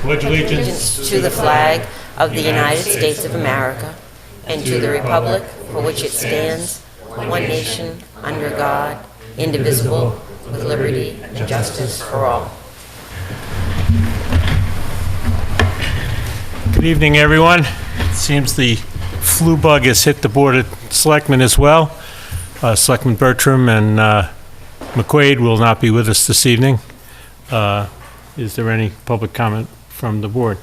pledge allegiance to the flag of the United States of America and to the republic for which it stands, one nation, under God, indivisible, with liberty and justice for all. Good evening, everyone. It seems the flu bug has hit the Board of Selectmen as well. Selectman Bertram and McQuaid will not be with us this evening. Is there any public comment from the board?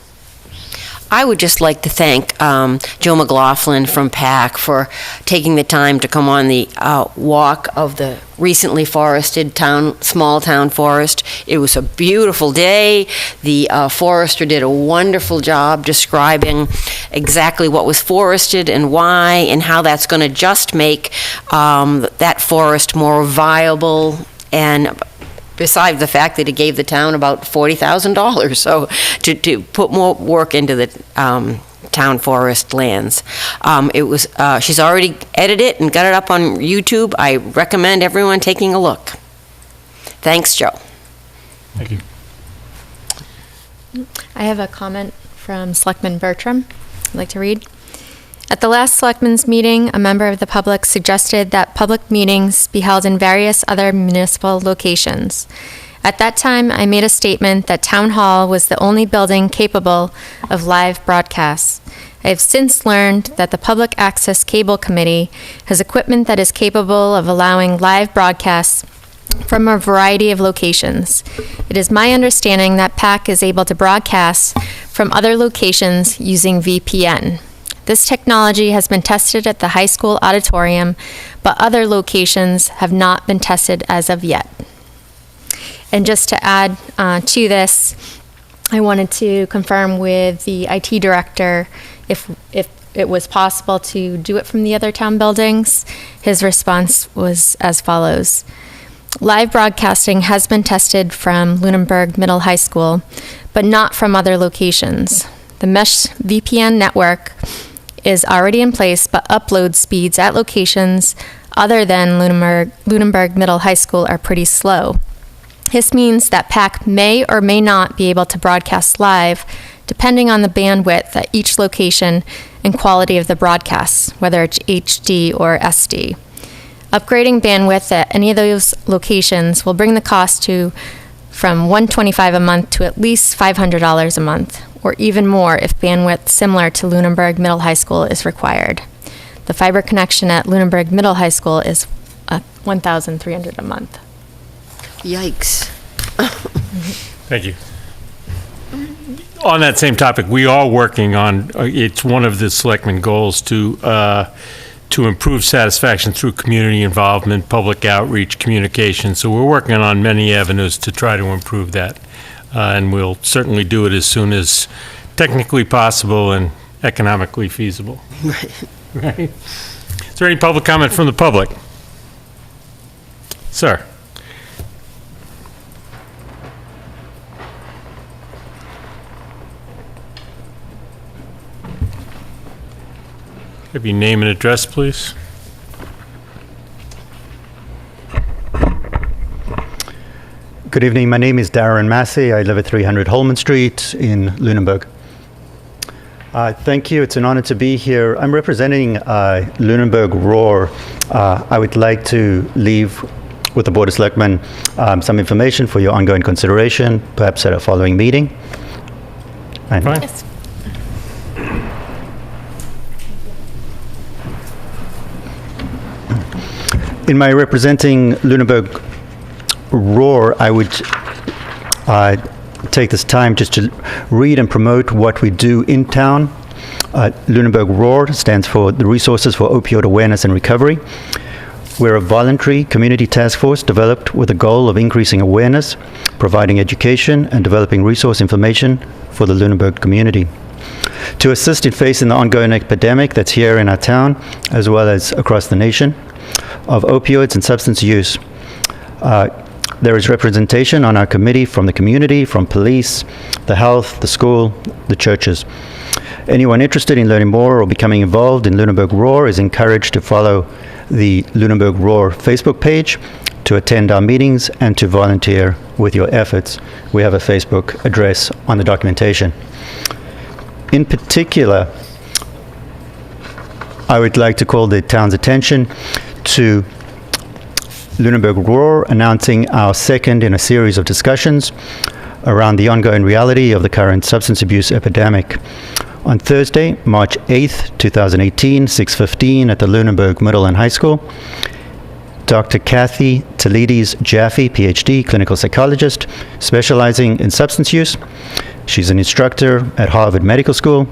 I would just like to thank Joe McLaughlin from PAC for taking the time to come on the walk of the recently forested small town forest. It was a beautiful day. The forester did a wonderful job describing exactly what was forested and why and how that's going to just make that forest more viable, and besides the fact that it gave the town about $40,000, so to put more work into the town forest lands. She's already edited it and got it up on YouTube. I recommend everyone taking a look. Thanks, Joe. Thank you. I have a comment from Selectman Bertram I'd like to read. At the last Selectmen's meeting, a member of the public suggested that public meetings be held in various other municipal locations. At that time, I made a statement that Town Hall was the only building capable of live broadcasts. I have since learned that the Public Access Cable Committee has equipment that is capable of allowing live broadcasts from a variety of locations. It is my understanding that PAC is able to broadcast from other locations using VPN. This technology has been tested at the high school auditorium, but other locations have not been tested as of yet. And just to add to this, I wanted to confirm with the IT director if it was possible to do it from the other town buildings. His response was as follows. Live broadcasting has been tested from Lunenburg Middle High School, but not from other locations. The Mesh VPN network is already in place, but upload speeds at locations other than Lunenburg Middle High School are pretty slow. This means that PAC may or may not be able to broadcast live, depending on the bandwidth at each location and quality of the broadcasts, whether it's HD or SD. Upgrading bandwidth at any of those locations will bring the cost from $125 a month to at least $500 a month, or even more if bandwidth similar to Lunenburg Middle High School is required. The fiber connection at Lunenburg Middle High School is $1,300 a month. Yikes. Thank you. On that same topic, we are working on, it's one of the selectmen goals to improve satisfaction through community involvement, public outreach, communication. So we're working on many avenues to try to improve that. And we'll certainly do it as soon as technically possible and economically feasible. Right. Is there any public comment from the public? Sir. Have your name and address, please. Good evening. My name is Darren Massey. I live at 300 Holman Street in Lunenburg. Thank you. It's an honor to be here. I'm representing Lunenburg Roar. I would like to leave with the Board of Selectmen some information for your ongoing consideration, perhaps at a following meeting. Fine. Yes. In my representing Lunenburg Roar, I would take this time just to read and promote what we do in town. Lunenburg Roar stands for the Resources for Opioid Awareness and Recovery. We're a voluntary community task force developed with the goal of increasing awareness, providing education, and developing resource information for the Lunenburg community. To assist in facing the ongoing epidemic that's here in our town, as well as across the nation, of opioids and substance use. There is representation on our committee from the community, from police, the health, the school, the churches. Anyone interested in learning more or becoming involved in Lunenburg Roar is encouraged to follow the Lunenburg Roar Facebook page, to attend our meetings and to volunteer with your efforts. We have a Facebook address on the documentation. In particular, I would like to call the town's attention to Lunenburg Roar announcing our second in a series of discussions around the ongoing reality of the current substance abuse epidemic. On Thursday, March 8th, 2018, 6:15 at the Lunenburg Middle and High School, Dr. Kathy Talides Jaffe, PhD, clinical psychologist, specializing in substance use. She's an instructor at Harvard Medical School,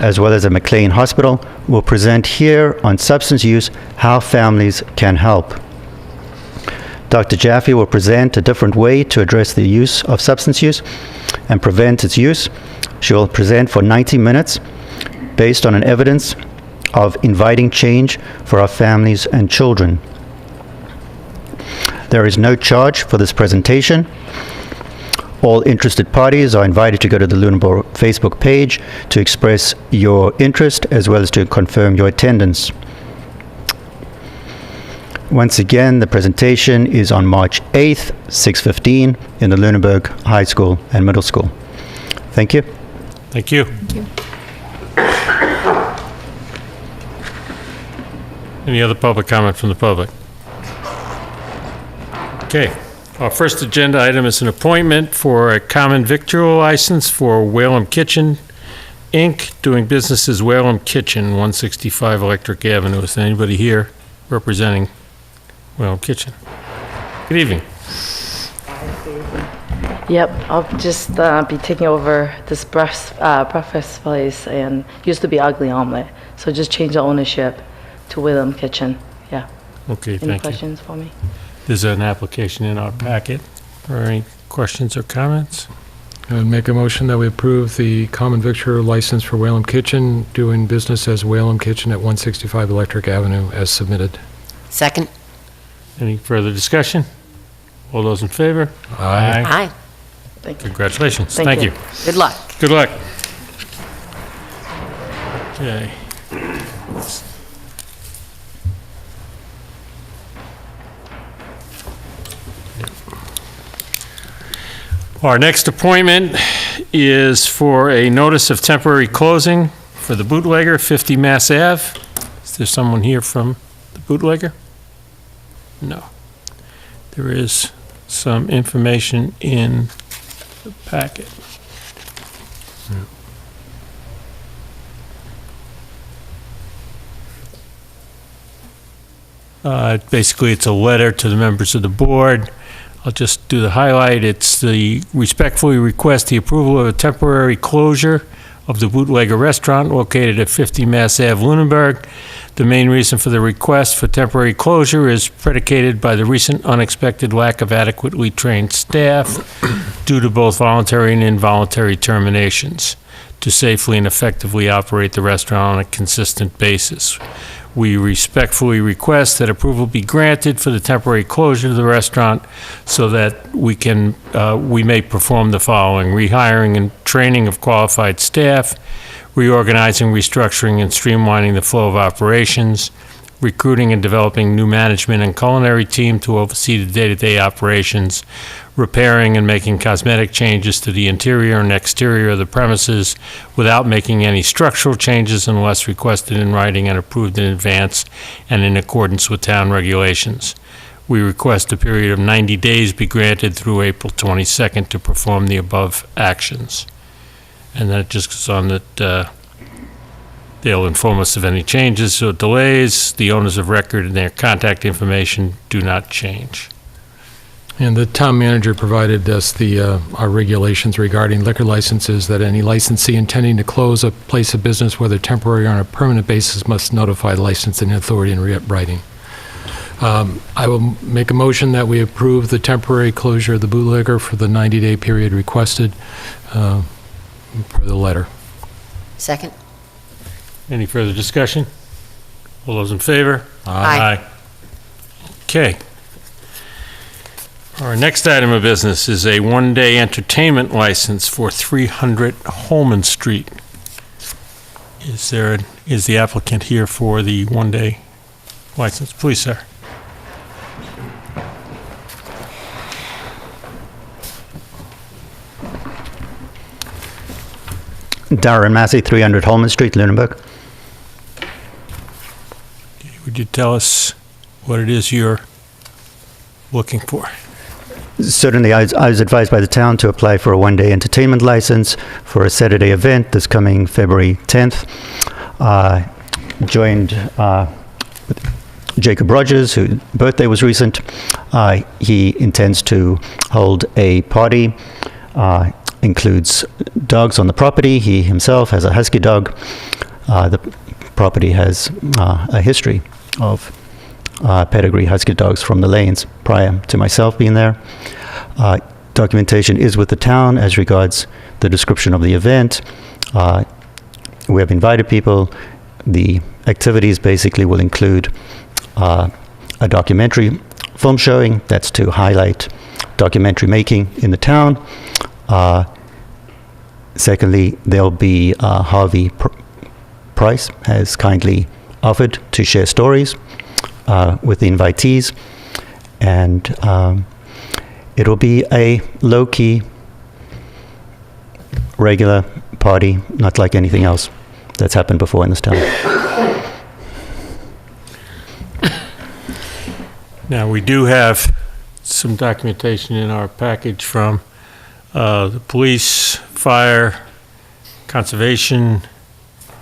as well as at McLean Hospital, will present here on substance use, how families can help. Dr. Jaffe will present a different way to address the use of substance use and prevent its use. She will present for 90 minutes based on an evidence of inviting change for our families and children. There is no charge for this presentation. All interested parties are invited to go to the Lunenburg Facebook page to express your interest as well as to confirm your attendance. Once again, the presentation is on March 8th, 6:15 in the Lunenburg High School and Middle School. Thank you. Thank you. Any other public comment from the public? Okay. Our first agenda item is an appointment for a common victual license for Whalum Kitchen, Inc., doing business as Whalum Kitchen, 165 Electric Avenue. Is there anybody here representing Whalum Kitchen? Good evening. Yep, I'll just be taking over this breakfast place, and used to be Ugly Omelet, so just change the ownership to Whalum Kitchen. Yeah. Okay, Any thank you. questions for me? There's an application in our packet. Are there any questions or comments? I would make a motion that we approve the common victular license for Whalum Kitchen, doing business as Whalum Kitchen at 165 Electric Avenue, as submitted. Second? Any further discussion? All those in favor? Aye. Thank you. Congratulations. Thank Thank you. you. Good luck. Good luck. Okay. Our next appointment is for a notice of temporary closing for the Bootlegger, 50 Mass Ave. Is there someone here from the Bootlegger? No. There is some information in the packet. Basically, it's a letter to the members of the board. I'll just do the highlight. It's the respectfully request the approval of a temporary closure of the Bootlegger restaurant located at 50 Mass Ave, Lunenburg. The main reason for the request for temporary closure is predicated by the recent unexpected lack of adequately trained staff due to both voluntary and involuntary terminations to safely and effectively operate the restaurant on a consistent basis. We respectfully request that approval be granted for the temporary closure of the restaurant so that we may perform the following: rehiring and training of qualified staff, reorganizing, restructuring, and streamlining the flow of operations, recruiting and developing new management and culinary team to oversee the day-to-day operations, repairing and making cosmetic changes to the interior and exterior of the premises without making any structural changes unless requested in writing and approved in advance and in accordance with town regulations. We request a period of 90 days be granted through April 22nd to perform the above actions. And then it just goes on that they'll inform us of any changes or delays. The owners of record and their contact information do not change. And the town manager provided us our regulations regarding liquor licenses, that any licensee intending to close a place of business, whether temporary or on a permanent basis, must notify the licensing authority in writing. I will make a motion that we approve the temporary closure of the Bootlegger for the 90-day period requested per the letter. Second? Any further discussion? All those in favor? Aye. Okay. Our next item of business is a one-day entertainment license for 300 Holman Street. Is the applicant here for the one-day license? Please, sir. Darren Massey, 300 Holman Street, Lunenburg. Would you tell us what it is you're looking for? Certainly, I was advised by the town to apply for a one-day entertainment license for a Saturday event this coming February 10th. Joined with Jacob Rogers, whose birthday was recent. He intends to hold a party, includes dogs on the property. He himself has a husky dog. The property has a history of pedigree husky dogs from the lanes prior to myself being there. Documentation is with the town as regards the description of the event. We have invited people. The activities basically will include a documentary film showing that's to highlight documentary making in the town. Secondly, there'll be Harvey Price has kindly offered to share stories with the invitees, and it'll be a low-key, regular party, not like anything else that's happened before in this town. Now, we do have some documentation in our package from the police, fire, conservation,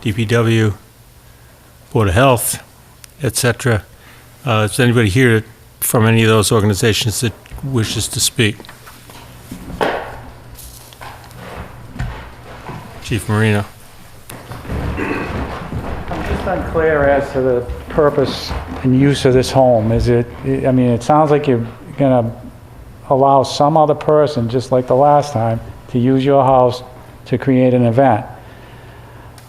DPW, Board of Health, etc. Is there anybody here from any of those organizations that wishes to speak? Chief Marino. I'm just unclear as to the purpose and use of this home. Is it, I mean, it sounds like you're going to allow some other person, just like the last time, to use your house to create an event.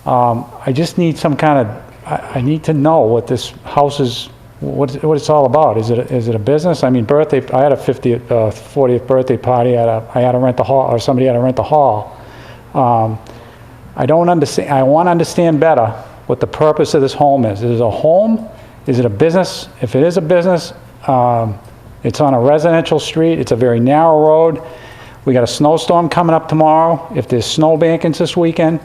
I just need some kind of, I need to know what this house is, what it's all about. Is it a business? I mean, birthday, I had a 40th birthday party, I had to rent a hall, or somebody had to rent a hall. I don't understand, I want to understand better what the purpose of this home is. Is it a home? Is it a business? If it is a business, it's on a residential street, it's a very narrow road. We got a snowstorm coming up tomorrow. If there's snow bankings this weekend,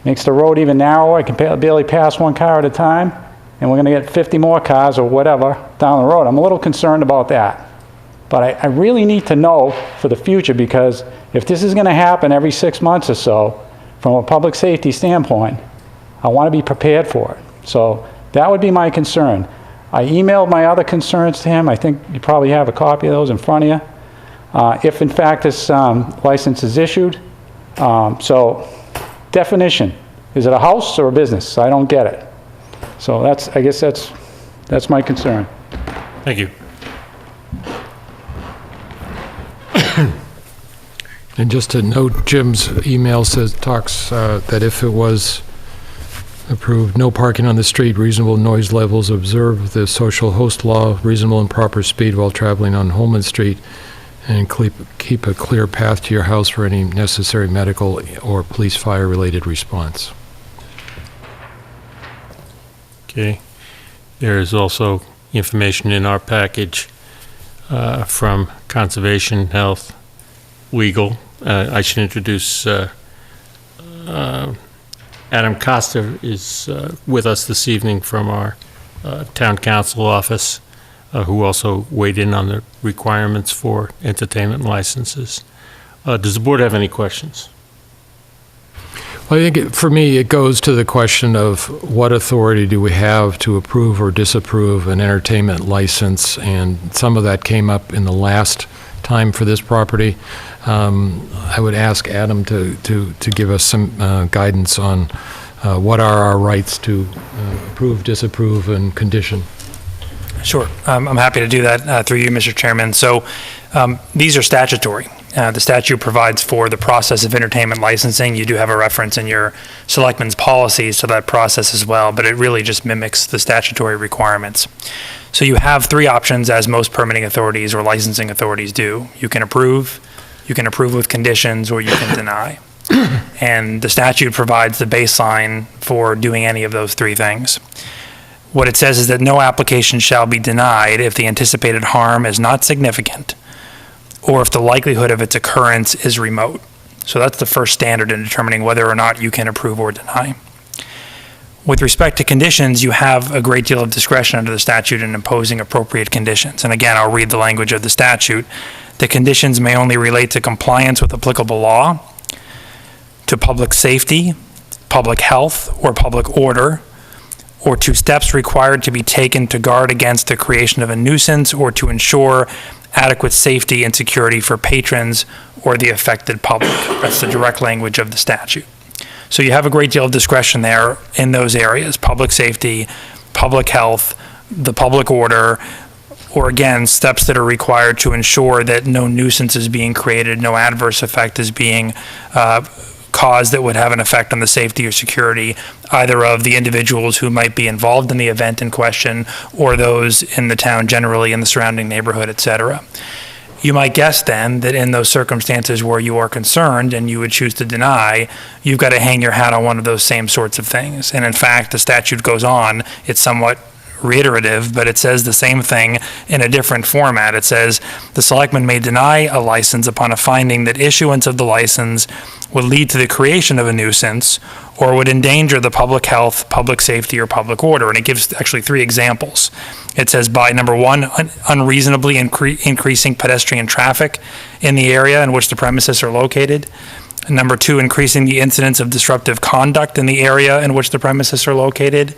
makes the road even narrower. I can barely pass one car at a time, and we're gonna get 50 more cars or whatever down the road. I'm a little concerned about that. But I really need to know for the future, because if this is gonna happen every 6 months or so, from a public safety standpoint, I wanna be prepared for it. So that would be my concern. I emailed my other concerns to him. I think you probably have a copy of those in front of you. If in fact this license is issued. So definition, is it a house or a business? I don't get it. So I guess that's my concern. Thank you. And just to note, Jim's email talks that if it was approved, no parking on the street, reasonable noise levels, observe the social host law, reasonable and proper speed while traveling on Holman Street, and keep a clear path to your house for any necessary medical or police fire-related response. Okay. There is also information in our package from Conservation, Health, Legal. I should introduce Adam Costa is with us this evening from our Town Council office, who also weighed in on the requirements for entertainment licenses. Does the board have any questions? Well, I think for me, it goes to the question of what authority do we have to approve or disapprove an entertainment license, and some of that came up in the last time for this property. I would ask Adam to give us some guidance on what are our rights to approve, disapprove, and condition. Sure. I'm happy to do that through you, Mr. Chairman. So these are statutory. The statute provides for the process of entertainment licensing. You do have a reference in your selectmen's policies to that process as well, but it really just mimics the statutory requirements. So you have three options, as most permitting authorities or licensing authorities do. You can approve with conditions, or you can deny. And the statute provides the baseline for doing any of those three things. What it says is that no application shall be denied if the anticipated harm is not significant, or if the likelihood of its occurrence is remote. So that's the first standard in determining whether or not you can approve or deny. With respect to conditions, you have a great deal of discretion under the statute in imposing appropriate conditions. And again, I'll read the language of the statute. The conditions may only relate to compliance with applicable law, to public safety, public health, or public order, or to steps required to be taken to guard against the creation of a nuisance or to ensure adequate safety and security for patrons or the affected public. That's the direct language of the statute. So you have a great deal of discretion there in those areas: public safety, public health, the public order, or again, steps that are required to ensure that no nuisance is being created, no adverse effect is being caused that would have an effect on the safety or security either of the individuals who might be involved in the event in question or those in the town generally, in the surrounding neighborhood, et cetera. You might guess then that in those circumstances where you are concerned and you would choose to deny, you've got to hang your hat on one of those same sorts of things. And in fact, the statute goes on, it's somewhat reiterative, but it says the same thing in a different format. It says, the selectman may deny a license upon a finding that issuance of the license would lead to the creation of a nuisance or would endanger the public health, public safety, or public order. And it gives actually 3 examples. It says by, number 1, unreasonably increasing pedestrian traffic in the area in which the premises are located. Number 2, increasing the incidence of disruptive conduct in the area in which the premises are located.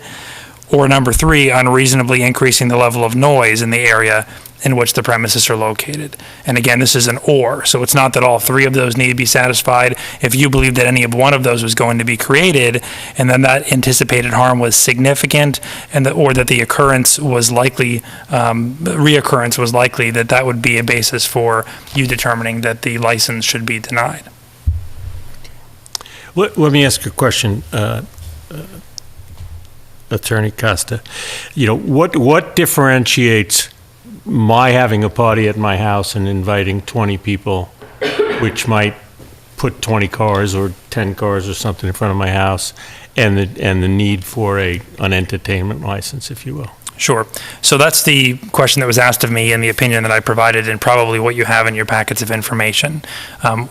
Or number 3, unreasonably increasing the level of noise in the area in which the premises are located. And again, this is an or, so it's not that all 3 of those need to be satisfied. If you believe that any of one of those was going to be created, and then that anticipated harm was significant, and or that the occurrence was likely, reoccurrence was likely, that would be a basis for you determining that the license should be denied. Let me ask a question, Attorney Costa. You know, what differentiates my having a party at my house and inviting 20 people, which might put 20 cars or 10 cars or something in front of my house, and the need for an entertainment license, if you will? Sure. So that's the question that was asked of me and the opinion that I provided, and probably what you have in your packets of information.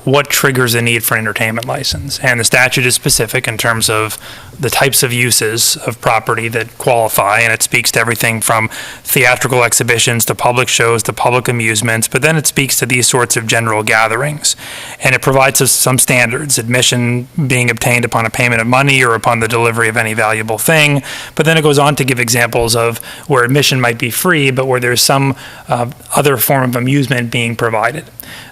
What triggers the need for an entertainment license? And the statute is specific in terms of the types of uses of property that qualify, and it speaks to everything from theatrical exhibitions to public shows to public amusements, but then it speaks to these sorts of general gatherings. And it provides us some standards: admission being obtained upon a payment of money or upon the delivery of any valuable thing. But then it goes on to give examples of where admission might be free, but where there's some other form of amusement being provided,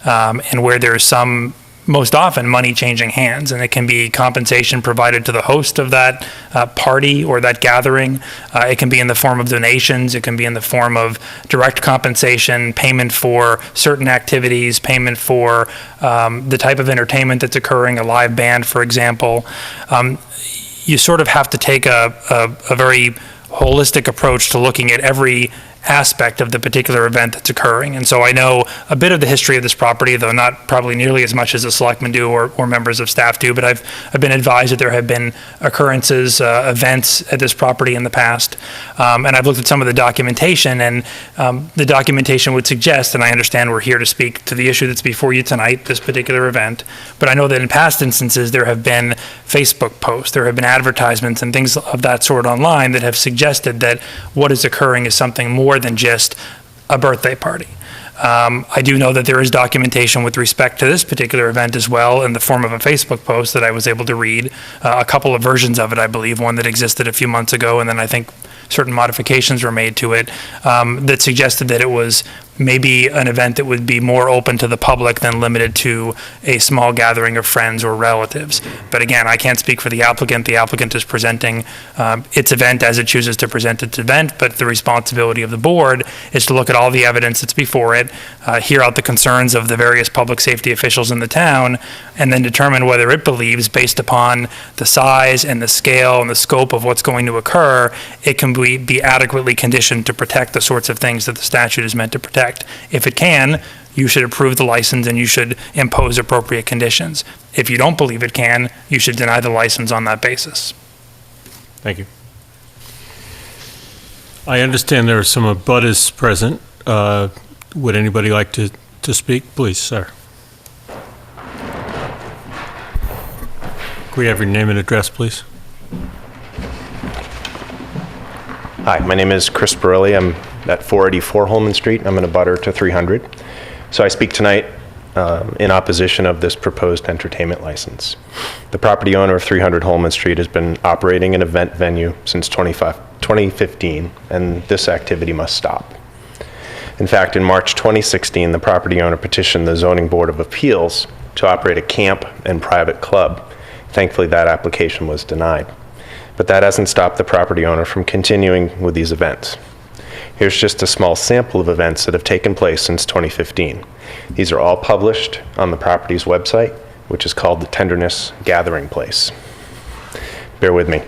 and where there's some, most often, money changing hands, and it can be compensation provided to the host of that party or that gathering. It can be in the form of donations. It can be in the form of direct compensation, payment for certain activities, payment for the type of entertainment that's occurring, a live band, for example. You sort of have to take a very holistic approach to looking at every aspect of the particular event that's occurring. And so I know a bit of the history of this property, though not probably nearly as much as the selectmen do or members of staff do, but I've been advised that there have been occurrences, events at this property in the past. And I've looked at some of the documentation, and the documentation would suggest, and I understand we're here to speak to the issue that's before you tonight, this particular event, but I know that in past instances there have been Facebook posts, there have been advertisements and things of that sort online that have suggested that what is occurring is something more than just a birthday party. I do know that there is documentation with respect to this particular event as well, in the form of a Facebook post that I was able to read, a couple of versions of it, I believe, one that existed a few months ago, and then I think certain modifications were made to it, that suggested that it was maybe an event that would be more open to the public than limited to a small gathering of friends or relatives. But again, I can't speak for the applicant. The applicant is presenting its event as it chooses to present its event, but the responsibility of the board is to look at all the evidence that's before it, hear out the concerns of the various public safety officials in the town, and then determine whether it believes, based upon the size and the scale and the scope of what's going to occur, it can be adequately conditioned to protect the sorts of things that the statute is meant to protect. If it can, you should approve the license and you should impose appropriate conditions. If you don't believe it can, you should deny the license on that basis. Thank you. I understand there are some abutters present. Would anybody like to speak? Please, sir. Could we have your name and address, please? Hi, my name is Chris Borelli. I'm at 484 Holman Street. I'm in a butter to 300. So I speak tonight in opposition of this proposed entertainment license. The property owner of 300 Holman Street has been operating an event venue since 2015, and this activity must stop. In fact, in March 2016, the property owner petitioned the Zoning Board of Appeals to operate a camp and private club. Thankfully, that application was denied. But that hasn't stopped the property owner from continuing with these events. Here's just a small sample of events that have taken place since 2015. These are all published on the property's website, which is called the Tenderness Gathering Place. Bear with me.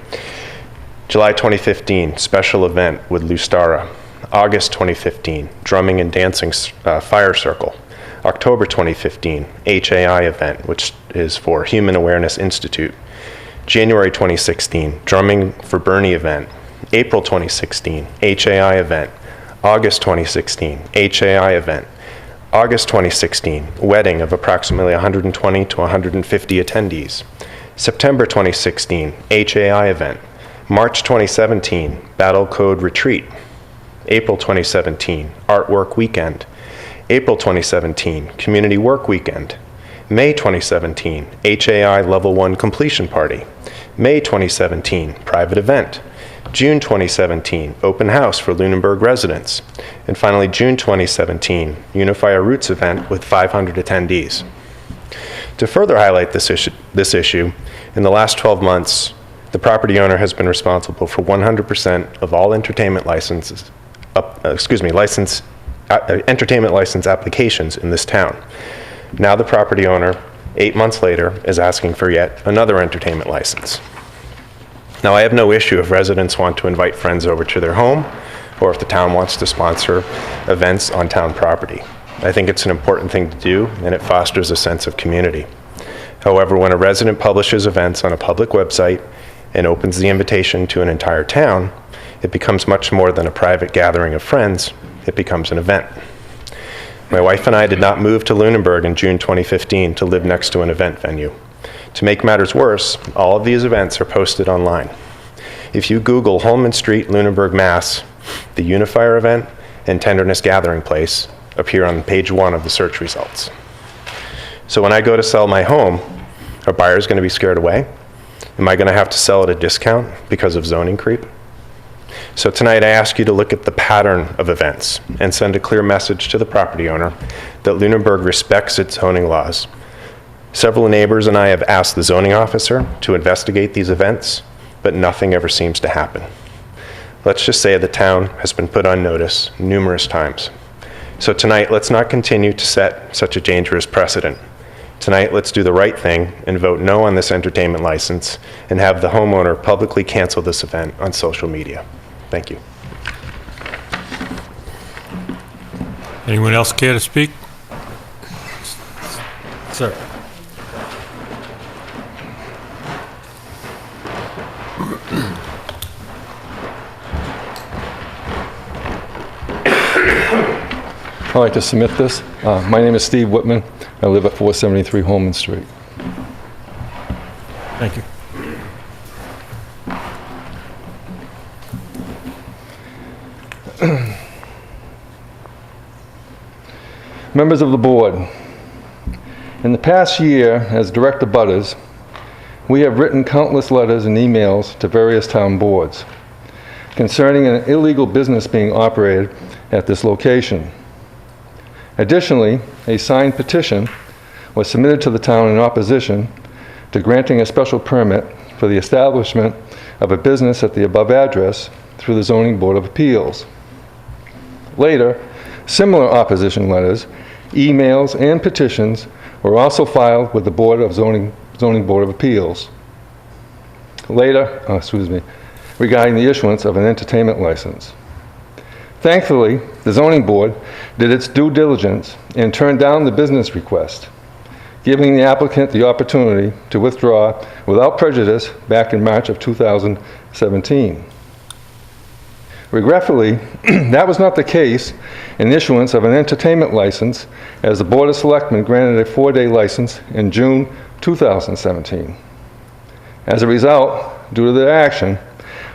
July 2015, special event with Lustara. August 2015, drumming and dancing fire circle. October 2015, HAI event, which is for Human Awareness Institute. January 2016, drumming for Bernie event. April 2016, HAI event. August 2016, HAI event. August 2016, wedding of approximately 120 to 150 attendees. September 2016, HAI event. March 2017, Battle Code retreat. April 2017, artwork weekend. April 2017, community work weekend. May 2017, HAI Level 1 completion party. May 2017, private event. June 2017, open house for Lunenburg residents. And finally, June 2017, Unify Our Roots event with 500 attendees. To further highlight this issue, in the last 12 months, the property owner has been responsible for 100% of all entertainment entertainment license applications in this town. Now the property owner, 8 months later, is asking for yet another entertainment license. Now, I have no issue if residents want to invite friends over to their home, or if the town wants to sponsor events on town property. I think it's an important thing to do, and it fosters a sense of community. However, when a resident publishes events on a public website and opens the invitation to an entire town, it becomes much more than a private gathering of friends. It becomes an event. My wife and I did not move to Lunenburg in June 2015 to live next to an event venue. To make matters worse, all of these events are posted online. If you Google Holman Street, Lunenburg, Mass., the Unifier event and Tenderness Gathering Place appear on page 1 of the search results. So when I go to sell my home, are buyers going to be scared away? Am I going to have to sell at a discount because of zoning creep? So tonight I ask you to look at the pattern of events and send a clear message to the property owner that Lunenburg respects its zoning laws. Several neighbors and I have asked the zoning officer to investigate these events, but nothing ever seems to happen. Let's just say the town has been put on notice numerous times. So tonight, let's not continue to set such a dangerous precedent. Tonight, let's do the right thing and vote no on this entertainment license and have the homeowner publicly cancel this event on social media. Thank you. Anyone else care to speak? Sir. I'd like to submit this. My name is Steve Whitman. I live at 473 Holman Street. Thank you. Members of the board, in the past year, as direct abutters, we have written countless letters and emails to various town boards concerning an illegal business being operated at this location. Additionally, a signed petition was submitted to the town in opposition to granting a special permit for the establishment of a business at the above address through the Zoning Board of Appeals. Later, similar opposition letters, emails, and petitions were also filed with the Zoning Board of Appeals. Later, regarding the issuance of an entertainment license. Thankfully, the zoning board did its due diligence and turned down the business request, giving the applicant the opportunity to withdraw without prejudice back in March of 2017. Regretfully, that was not the case in issuance of an entertainment license, as the Board of Selectmen granted a 4-day license in June 2017. As a result, due to their action,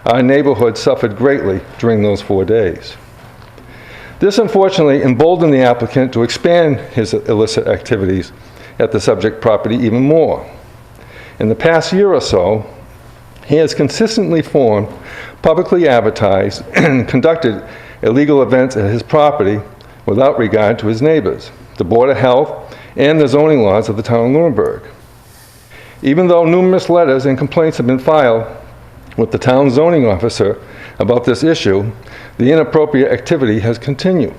our neighborhood suffered greatly during those 4 days. This unfortunately emboldened the applicant to expand his illicit activities at the subject property even more. In the past year or so, he has consistently formed, publicly advertised, and conducted illegal events at his property without regard to his neighbors, the Board of Health, and the zoning laws of the town of Lunenburg. Even though numerous letters and complaints have been filed with the town zoning officer about this issue, the inappropriate activity has continued.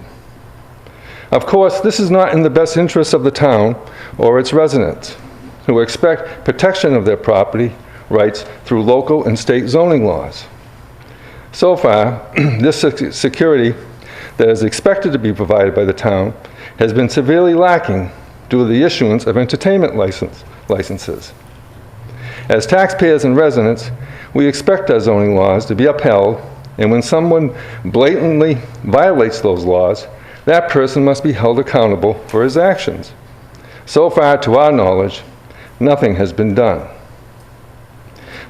Of course, this is not in the best interest of the town or its residents, who expect protection of their property rights through local and state zoning laws. So far, this security that is expected to be provided by the town has been severely lacking due to the issuance of entertainment licenses. As taxpayers and residents, we expect our zoning laws to be upheld, and when someone blatantly violates those laws, that person must be held accountable for his actions. So far, to our knowledge, nothing has been done.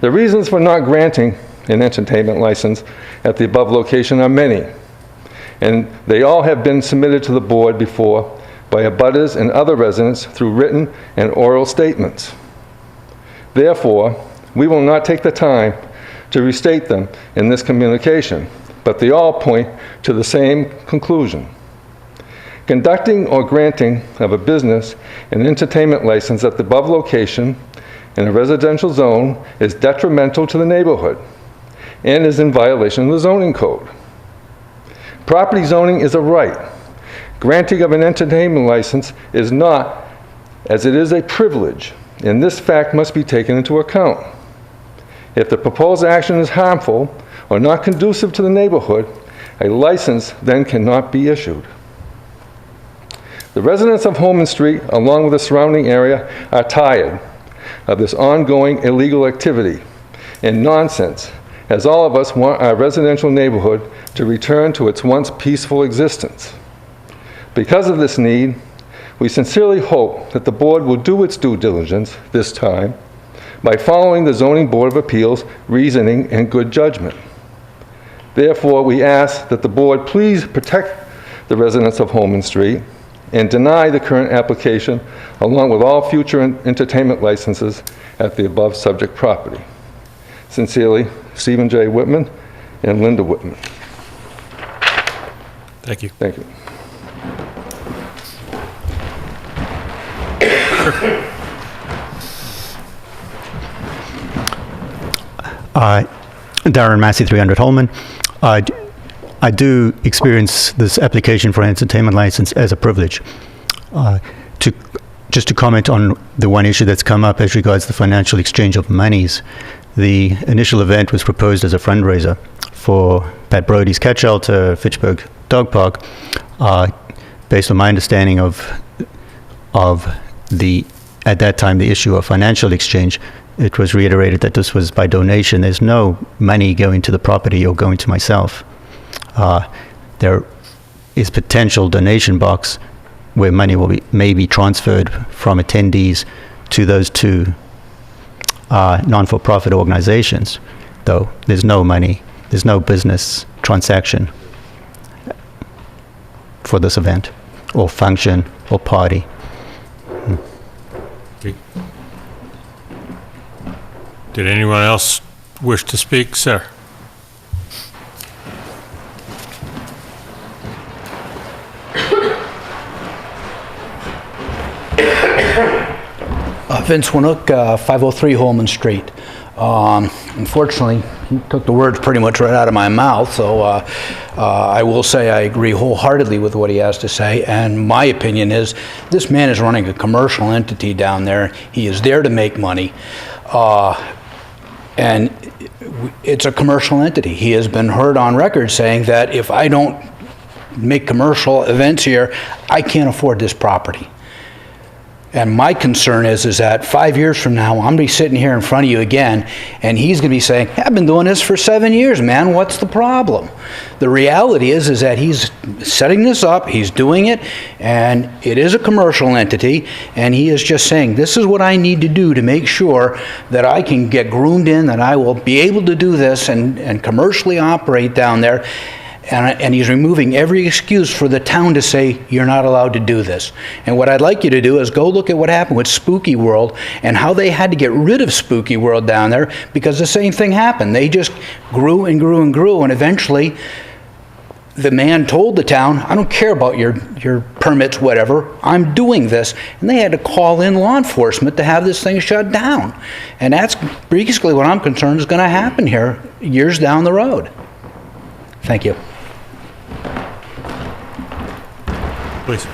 The reasons for not granting an entertainment license at the above location are many, and they all have been submitted to the board before by abutters and other residents through written and oral statements. Therefore, we will not take the time to restate them in this communication, but they all point to the same conclusion. Conducting or granting of a business an entertainment license at the above location in a residential zone is detrimental to the neighborhood and is in violation of the zoning code. Property zoning is a right. Granting of an entertainment license is not, as it is a privilege, and this fact must be taken into account. If the proposed action is harmful or not conducive to the neighborhood, a license then cannot be issued. The residents of Holman Street, along with the surrounding area, are tired of this ongoing illegal activity and nonsense, as all of us want our residential neighborhood to return to its once peaceful existence. Because of this need, we sincerely hope that the board will do its due diligence this time by following the Zoning Board of Appeals' reasoning and good judgment. Therefore, we ask that the board please protect the residents of Holman Street and deny the current application along with all future entertainment licenses at the above subject property. Sincerely, Stephen J. Whitman and Linda Whitman. Thank you. Thank you. Darren Massey, 300 Holman. I do experience this application for an entertainment license as a privilege. Just to comment on the one issue that's come up as regards the financial exchange of monies, the initial event was proposed as a fundraiser for Pat Brody's Cat Shelter, Fitchburg Dog Park. Based on my understanding of the, at that time, the issue of financial exchange, it was reiterated that this was by donation. There's no money going to the property or going to myself. There is potential donation box where money may be transferred from attendees to those two non-for-profit organizations, though there's no money, there's no business transaction for this event or function or party. Did anyone else wish to speak, sir? Vince Winook, 503 Holman Street. Unfortunately, he took the words pretty much right out of my mouth, so I will say I agree wholeheartedly with what he has to say, and my opinion is this man is running a commercial entity down there. He is there to make money, and it's a commercial entity. He has been heard on record saying that if I don't make commercial events here, I can't afford this property. And my concern is that 5 years from now, I'm going to be sitting here in front of you again, and he's going to be saying, I've been doing this for 7 years, man, what's the problem? The reality is that he's setting this up, he's doing it, and it is a commercial entity, and he is just saying, this is what I need to do to make sure that I can get groomed in, that I will be able to do this and commercially operate down there. And he's removing every excuse for the town to say, you're not allowed to do this. And what I'd like you to do is go look at what happened with Spooky World and how they had to get rid of Spooky World down there because the same thing happened. They just grew and grew and grew, and eventually the man told the town, I don't care about your permits, whatever, I'm doing this. And they had to call in law enforcement to have this thing shut down. And that's basically what I'm concerned is going to happen here years down the road. Thank you. Please.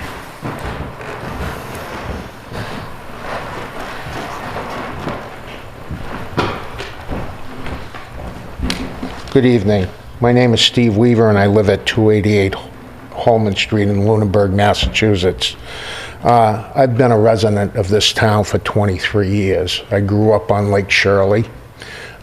Good evening. My name is Steve Weaver, and I live at 288 Holman Street in Lunenburg, Massachusetts. I've been a resident of this town for 23 years. I grew up on Lake Shirley,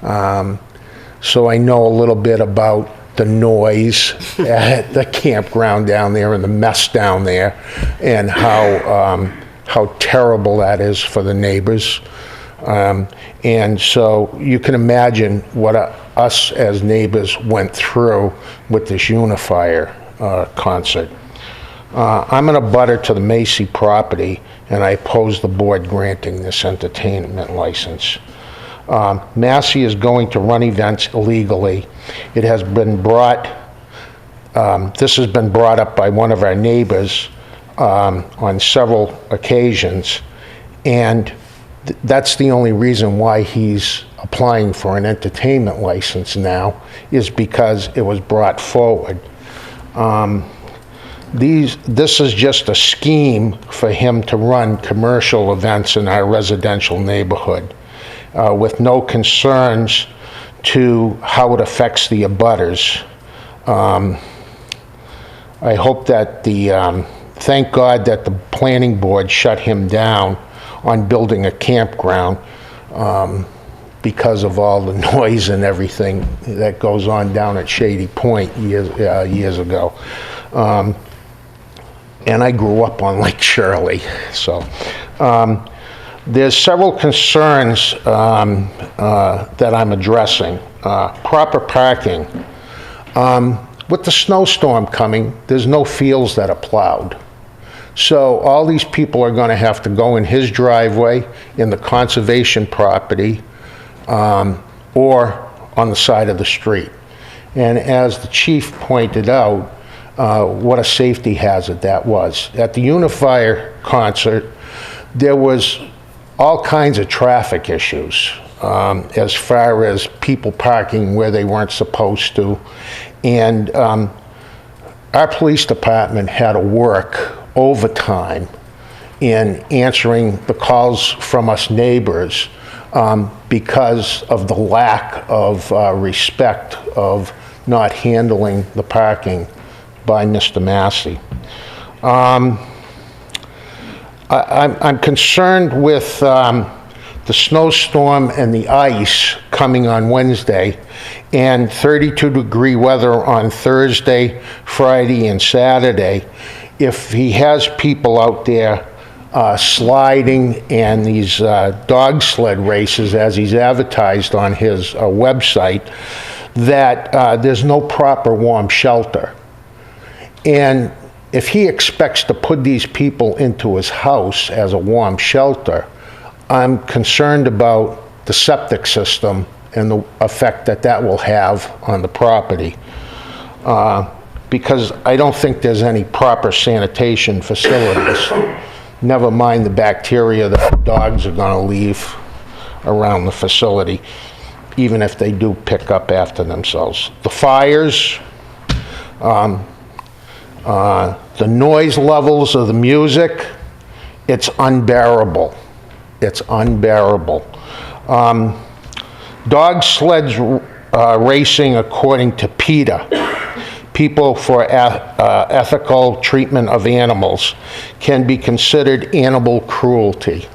so I know a little bit about the noise at the campground down there and the mess down there, and how terrible that is for the neighbors. And so you can imagine what us as neighbors went through with this Unifier concert. I'm in a butter to the Macy property, and I oppose the board granting this entertainment license. Massey is going to run events illegally. It has been brought, this has been brought up by one of our neighbors on several occasions, and that's the only reason why he's applying for an entertainment license now, is because it was brought forward. This is just a scheme for him to run commercial events in our residential neighborhood, with no concerns to how it affects the abutters. I hope that thank God that the planning board shut him down on building a campground because of all the noise and everything that goes on down at Shady Point years ago. And I grew up on Lake Shirley, so. There's several concerns that I'm addressing. Proper parking. With the snowstorm coming, there's no fields that are plowed. So all these people are going to have to go in his driveway, in the conservation property, or on the side of the street. And as the chief pointed out, what a safety hazard that was. At the Unifier concert, there was all kinds of traffic issues as far as people parking where they weren't supposed to. And our police department had to work overtime in answering the calls from us neighbors because of the lack of respect of not handling the parking by Mr. Massey. I'm concerned with the snowstorm and the ice coming on Wednesday, and 32-degree weather on Thursday, Friday, and Saturday. If he has people out there sliding and these dog sled races, as he's advertised on his website, that there's no proper warm shelter. And if he expects to put these people into his house as a warm shelter, I'm concerned about the septic system and the effect that that will have on the property. Because I don't think there's any proper sanitation facilities. Never mind the bacteria that the dogs are going to leave around the facility, even if they do pick up after themselves. The fires, the noise levels of the music, it's unbearable. It's unbearable. Dog sleds racing, according to PETA. people for ethical treatment of animals can be considered animal cruelty.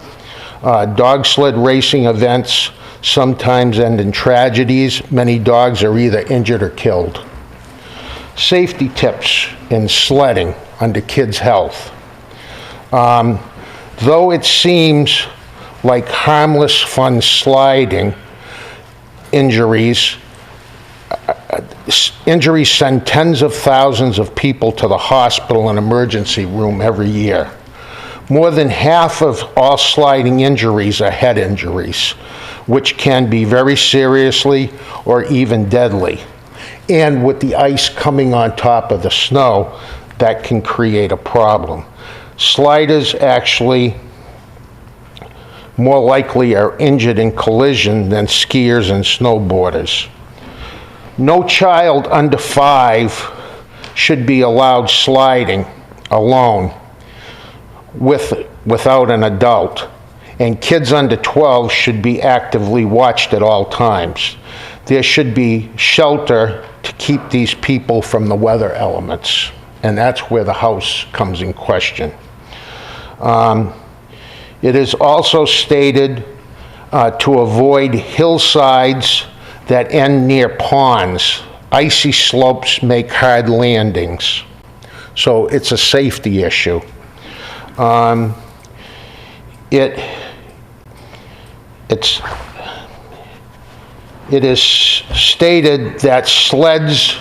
Dog sled racing events sometimes end in tragedies. Many dogs are either injured or killed. Safety tips in sledding under kids' health. Though it seems like harmless, fun sliding, injuries send tens of thousands of people to the hospital and emergency room every year. More than half of all sliding injuries are head injuries, which can be very seriously or even deadly. And with the ice coming on top of the snow, that can create a problem. Sliders actually more likely are injured in collision than skiers and snowboarders. No child under 5 should be allowed sliding alone without an adult, and kids under 12 should be actively watched at all times. There should be shelter to keep these people from the weather elements, and that's where the house comes in question. It is also stated to avoid hillsides that end near ponds. Icy slopes make hard landings. So it's a safety issue. It is stated that sleds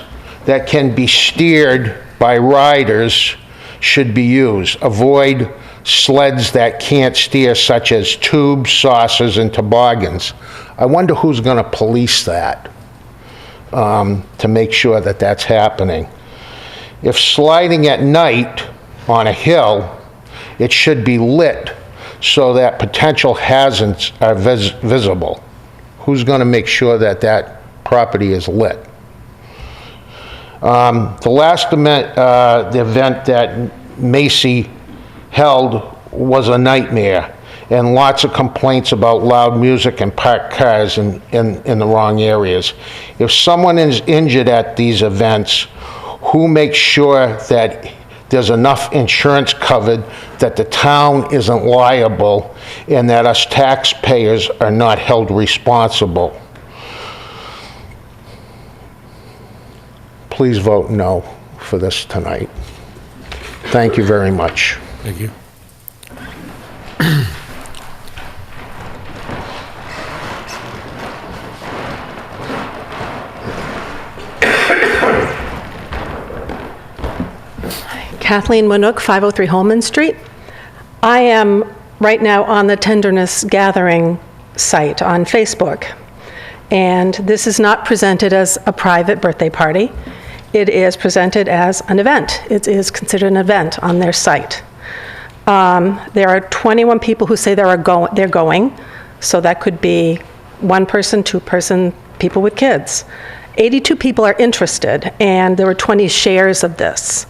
that can be steered by riders should be used. Avoid sleds that can't steer, such as tubes, saucers, and toboggans. I wonder who's going to police that to make sure that that's happening. If sliding at night on a hill, it should be lit so that potential hazards are visible. Who's going to make sure that that property is lit? The last event, the event that Macy held was a nightmare, and lots of complaints about loud music and parked cars in the wrong areas. If someone is injured at these events, who makes sure that there's enough insurance covered that the town isn't liable and that us taxpayers are not held responsible? Please vote no for this tonight. Thank you very much. Thank you. Kathleen Manook, 503 Holman Street. I am right now on the Tenderness Gathering site on Facebook, and this is not presented as a private birthday party. It is presented as an event. It is considered an event on their site. There are 21 people who say they're going, so that could be one person, two person, people with kids. 82 people are interested, and there were 20 shares of this.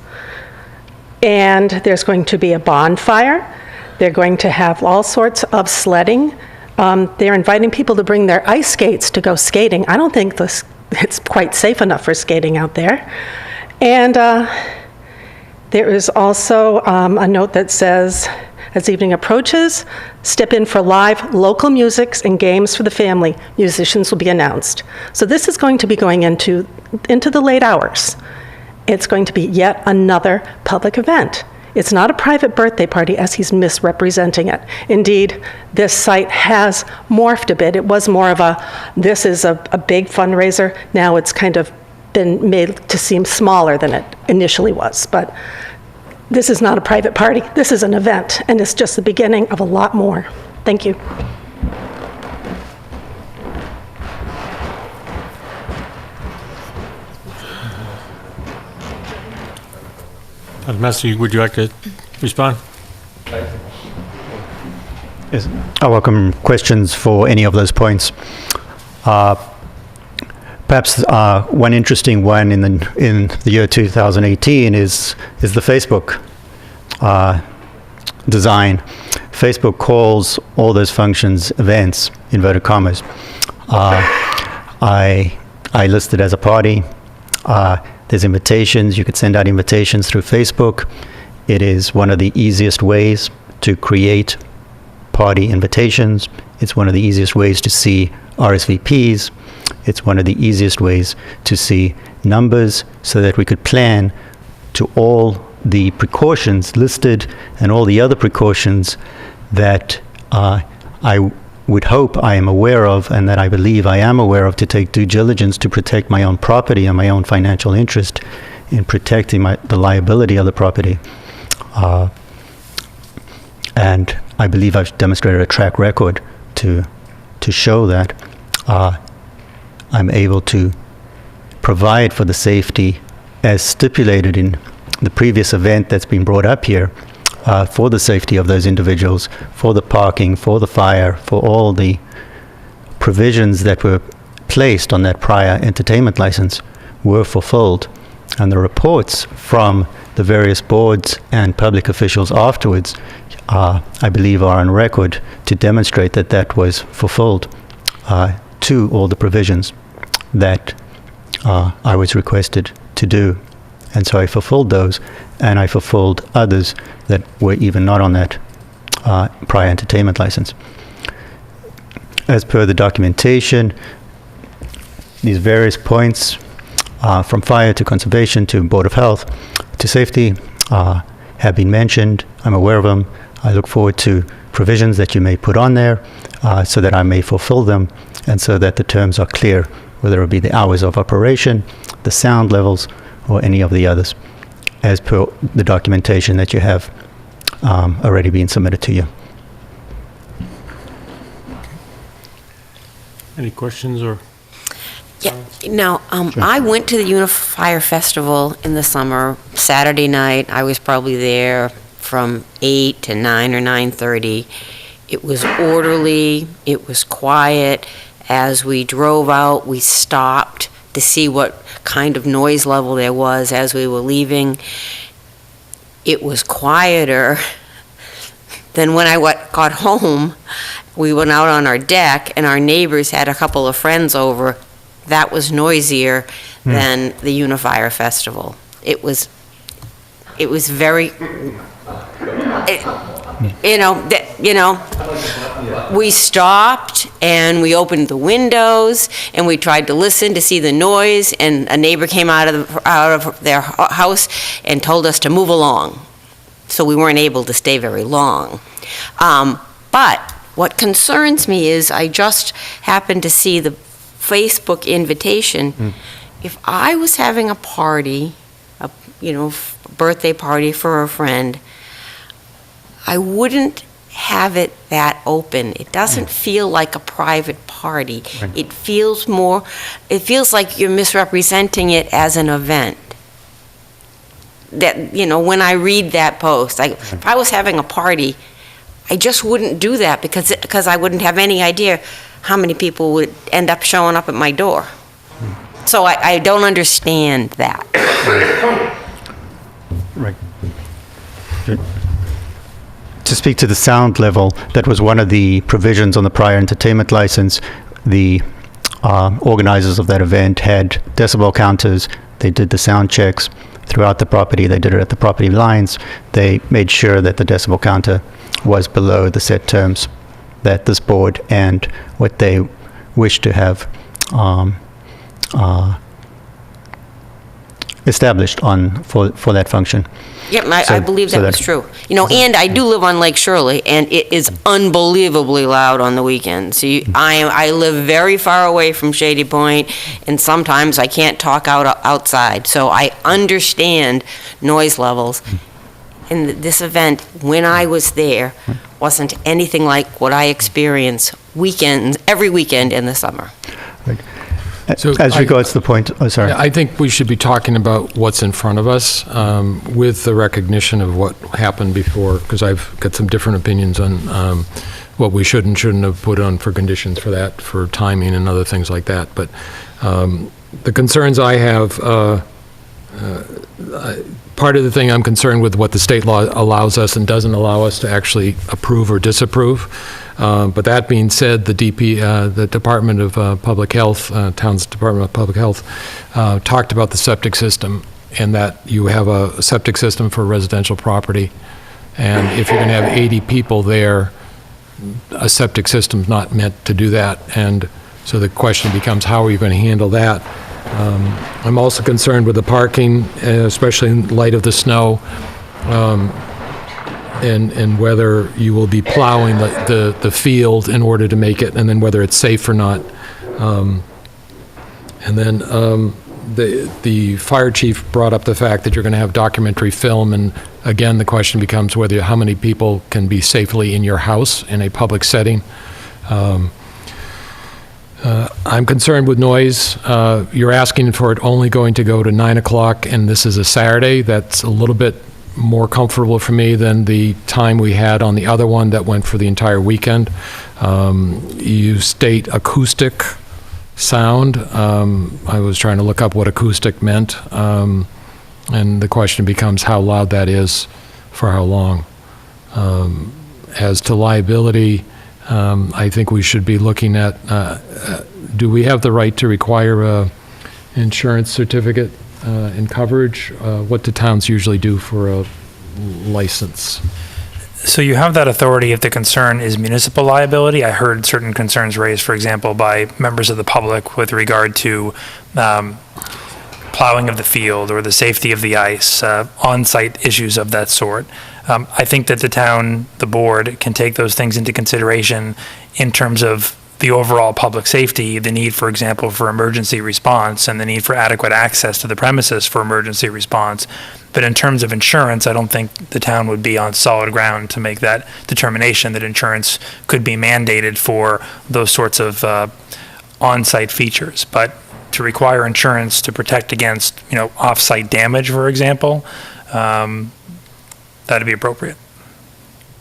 And there's going to be a bonfire. They're going to have all sorts of sledding. They're inviting people to bring their ice skates to go skating. I don't think it's quite safe enough for skating out there. And there is also a note that says, as evening approaches, step in for live local music and games for the family. Musicians will be announced. So this is going to be going into the late hours. It's going to be yet another public event. It's not a private birthday party as he's misrepresenting it. Indeed, this site has morphed a bit. It was more of this is a big fundraiser. Now it's kind of been made to seem smaller than it initially was. But this is not a private party. This is an event, and it's just the beginning of a lot more. Thank you. Master, would you like to respond? Yes. I welcome questions for any of those points. Perhaps one interesting one in the year 2018 is the Facebook design. Facebook calls all those functions events, inverted commas. I listed as a party. There's invitations. You could send out invitations through Facebook. It is one of the easiest ways to create party invitations. It's one of the easiest ways to see RSVPs. It's one of the easiest ways to see numbers so that we could plan to all the precautions listed and all the other precautions that I would hope I am aware of and that I believe I am aware of, to take due diligence to protect my own property and my own financial interest in protecting the liability of the property. And I believe I've demonstrated a track record to show that I'm able to provide for the safety as stipulated in the previous event that's been brought up here, for the safety of those individuals, for the parking, for the fire, for all the provisions that were placed on that prior entertainment license were fulfilled. And the reports from the various boards and public officials afterwards, I believe, are on record to demonstrate that that was fulfilled to all the provisions that I was requested to do. And so I fulfilled those, and I fulfilled others that were even not on that prior entertainment license. As per the documentation, these various points, from fire to conservation to Board of Health to safety, have been mentioned. I'm aware of them. I look forward to provisions that you may put on there so that I may fulfill them, and so that the terms are clear, whether it be the hours of operation, the sound levels, or any of the others, as per the documentation that you have already been submitted to you. Any questions or? Yeah, now, I went to the Unifier Festival in the summer, Saturday night. I was probably there from 8 to 9 or 9:30. It was orderly, it was quiet. As we drove out, we stopped to see what kind of noise level there was as we were leaving. It was quieter than when I got home. We went out on our deck, and our neighbors had a couple of friends over. That was noisier than the Unifier Festival. It was very, we stopped and we opened the windows and we tried to listen to see the noise, and a neighbor came out of their house and told us to move along. So we weren't able to stay very long. But what concerns me is I just happened to see the Facebook invitation. If I was having a party, a birthday party for a friend, I wouldn't have it that open. It doesn't feel like a private party. Right. It feels like you're misrepresenting it as an event. That, when I read that post, if I was having a party, I just wouldn't do that because I wouldn't have any idea how many people would end up showing up at my door. So I don't understand that. Right. To speak to the sound level, that was one of the provisions on the prior entertainment license. The organizers of that event had decibel counters. They did the sound checks throughout the property. They did it at the property lines. They made sure that the decibel counter was below the set terms that this board and what they wish to have established for that function. Yep, I believe that was true. And I do live on Lake Shirley, and it is unbelievably loud on the weekends. I live very far away from Shady Point, and sometimes I can't talk outside. So I understand noise levels. And this event, when I was there, wasn't anything like what I experience every weekend in the summer. Right. So as regards the point, sorry. I think we should be talking about what's in front of us with the recognition of what happened before, because I've got some different opinions on what we should and shouldn't have put on for conditions for that, for timing and other things like that. But the concerns I have, part of the thing I'm concerned with what the state law allows us and doesn't allow us to actually approve or disapprove. But that being said, the Department of Public Health, town's Department of Public Health, talked about the septic system, and that you have a septic system for residential property. And if you're going to have 80 people there, a septic system's not meant to do that. And so the question becomes, how are you going to handle that? I'm also concerned with the parking, especially in light of the snow, and whether you will be plowing the field in order to make it, and then whether it's safe or not. And then the fire chief brought up the fact that you're going to have documentary film, and again, the question becomes how many people can be safely in your house in a public setting. I'm concerned with noise. You're asking for it only going to go to 9 o'clock, and this is a Saturday. That's a little bit more comfortable for me than the time we had on the other one that went for the entire weekend. You state acoustic sound. I was trying to look up what acoustic meant, and the question becomes how loud that is for how long. As to liability, I think we should be looking at, do we have the right to require a insurance certificate in coverage? What do towns usually do for a license? So you have that authority if the concern is municipal liability. I heard certain concerns raised, for example, by members of the public with regard to plowing of the field or the safety of the ice, on-site issues of that sort. I think that the board can take those things into consideration in terms of the overall public safety, the need, for example, for emergency response, and the need for adequate access to the premises for emergency response. But in terms of insurance, I don't think the town would be on solid ground to make that determination that insurance could be mandated for those sorts of on-site features. But to require insurance to protect against, off-site damage, for example, that'd be appropriate.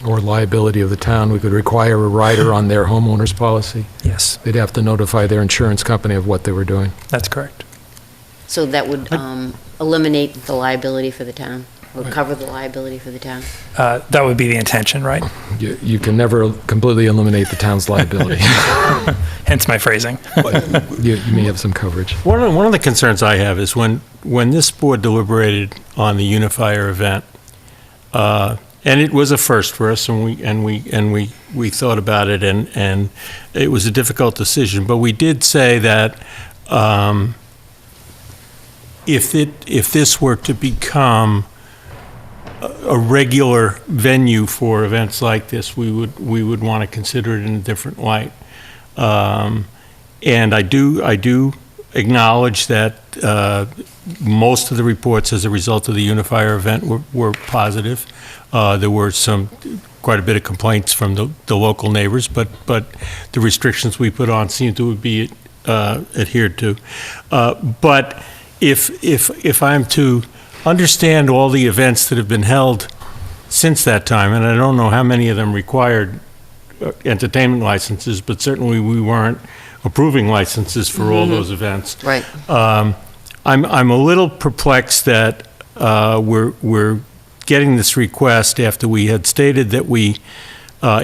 Or liability of the town, we could require a rider on their homeowner's policy. Yes, They'd have to notify their insurance company of what they were doing. that's correct. So that would eliminate the liability for the town, or cover the liability for the town? That would be the intention, right? You can never completely eliminate the town's liability. Hence my phrasing. You may have some coverage. One of the concerns I have is when this board deliberated on the Unifier event, and it was a first for us, and we thought about it, and it was a difficult decision. But we did say that if this were to become a regular venue for events like this, we would want to consider it in a different light. And I do acknowledge that most of the reports as a result of the Unifier event were positive. There were quite a bit of complaints from the local neighbors, but the restrictions we put on seem to be adhered to. But if I'm to understand all the events that have been held since that time, and I don't know how many of them required entertainment licenses, but certainly we weren't approving licenses for all those events. Right. I'm a little perplexed that we're getting this request after we had stated that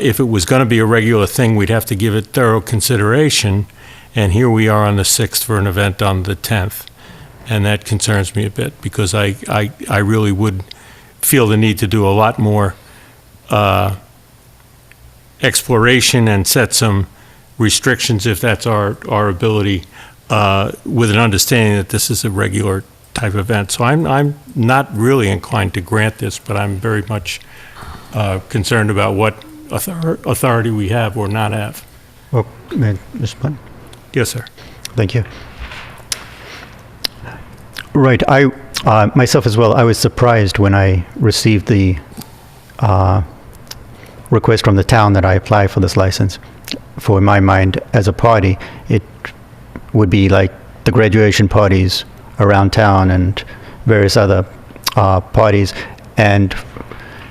if it was going to be a regular thing, we'd have to give it thorough consideration, and here we are on the 6th for an event on the 10th. And that concerns me a bit, because I really would feel the need to do a lot more exploration and set some restrictions, if that's our ability, with an understanding that this is a regular type event. So I'm not really inclined to grant this, but I'm very much concerned about what authority we have or not have. Well, Mr. Putnam? Yes, sir. Thank you. Right. I myself as well, I was surprised when I received the request from the town that I apply for this license. For, in my mind, as a party, it would be like the graduation parties around town and various other parties, and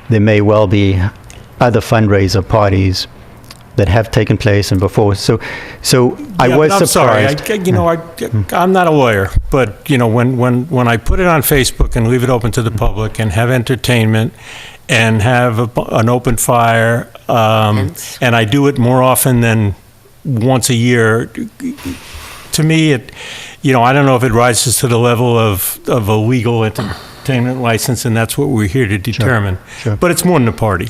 there may well be other fundraiser parties that have taken place and before. So I was surprised. Sorry. I'm not a lawyer, but when I put it on Facebook and leave it open to the public and have entertainment and have an open fire Events. and I do it more often than once a year. To me, I don't know if it rises to the level of a legal entertainment license, and that's what we're here to determine. Sure. But it's more than a party.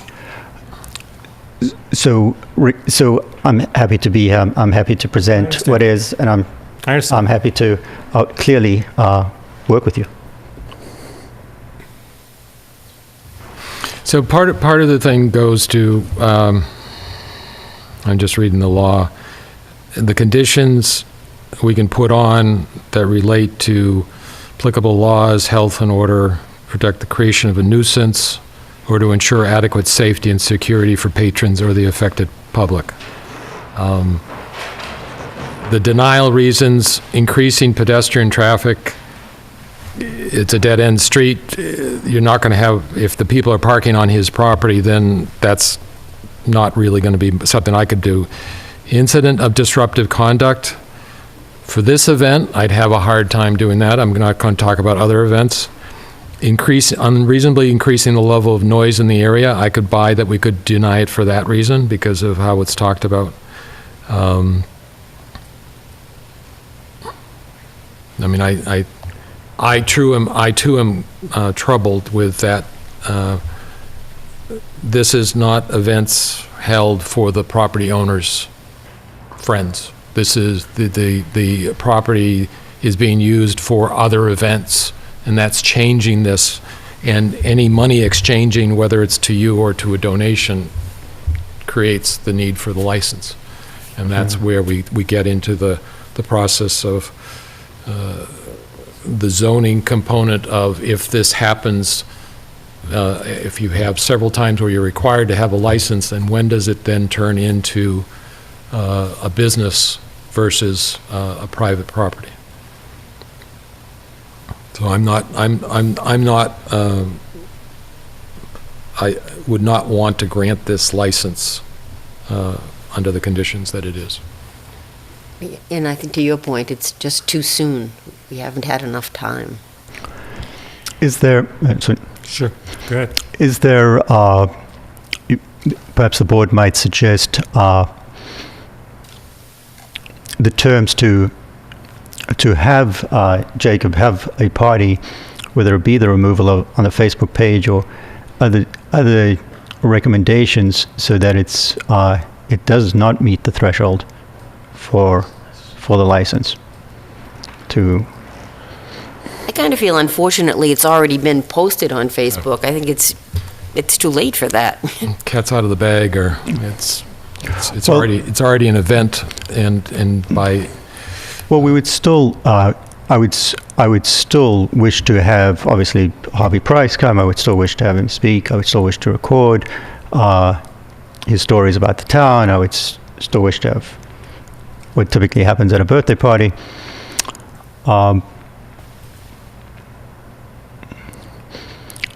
So I'm happy to be here. I'm happy to present what is, and I understand. I'm happy to clearly work with you. So part of the thing goes to, I'm just reading the law, the conditions we can put on that relate to applicable laws, health and order, protect the creation of a nuisance, or to ensure adequate safety and security for patrons or the affected public. The denial reasons, increasing pedestrian traffic, it's a dead-end street. You're not going to have, if the people are parking on his property, then that's not really going to be something I could do. Incident of disruptive conduct. For this event, I'd have a hard time doing that. I'm not going to talk about other events. Unreasonably increasing the level of noise in the area. I could buy that we could deny it for that reason because of how it's talked about. I too am troubled with that. This is not events held for the property owner's friends. This is the property is being used for other events, and that's changing this. And any money exchanging, whether it's to you or to a donation, creates the need for the license. And that's where we get into the process of the zoning component of if this happens, if you have several times where you're required to have a license, then when does it then turn into a business versus a private property? So I would not want to grant this license under the conditions that it is. And I think to your point, it's just too soon. We haven't had enough time. Is there? Sure. Go ahead. Is there? Perhaps the board might suggest the terms to have Jacob have a party, whether it be the removal on the Facebook page or other recommendations, so that it does not meet the threshold for the license. I kind of feel, unfortunately, it's already been posted on Facebook. I think it's too late for that. Cat's out of the bag, or it's already an event, and by. Well, we would still. I would still wish to have, obviously, Harvey Price come. I would still wish to have him speak. I would still wish to record his stories about the town. I would still wish to have what typically happens at a birthday party.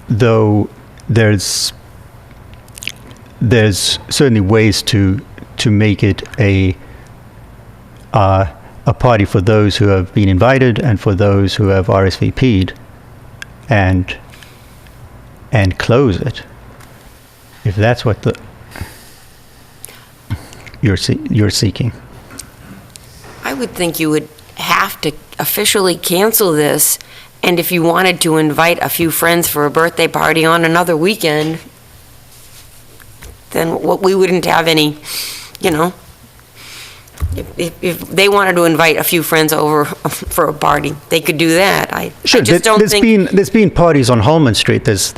Though there's certainly ways to make it a party for those who have been invited and for those who have RSVP'd, and close it, if that's what you're seeking. I would think you would have to officially cancel this, and if you wanted to invite a few friends for a birthday party on another weekend, then we wouldn't have any, if they wanted to invite a few friends over for a party, they could do that. Sure, there's been parties on Holman Street. There's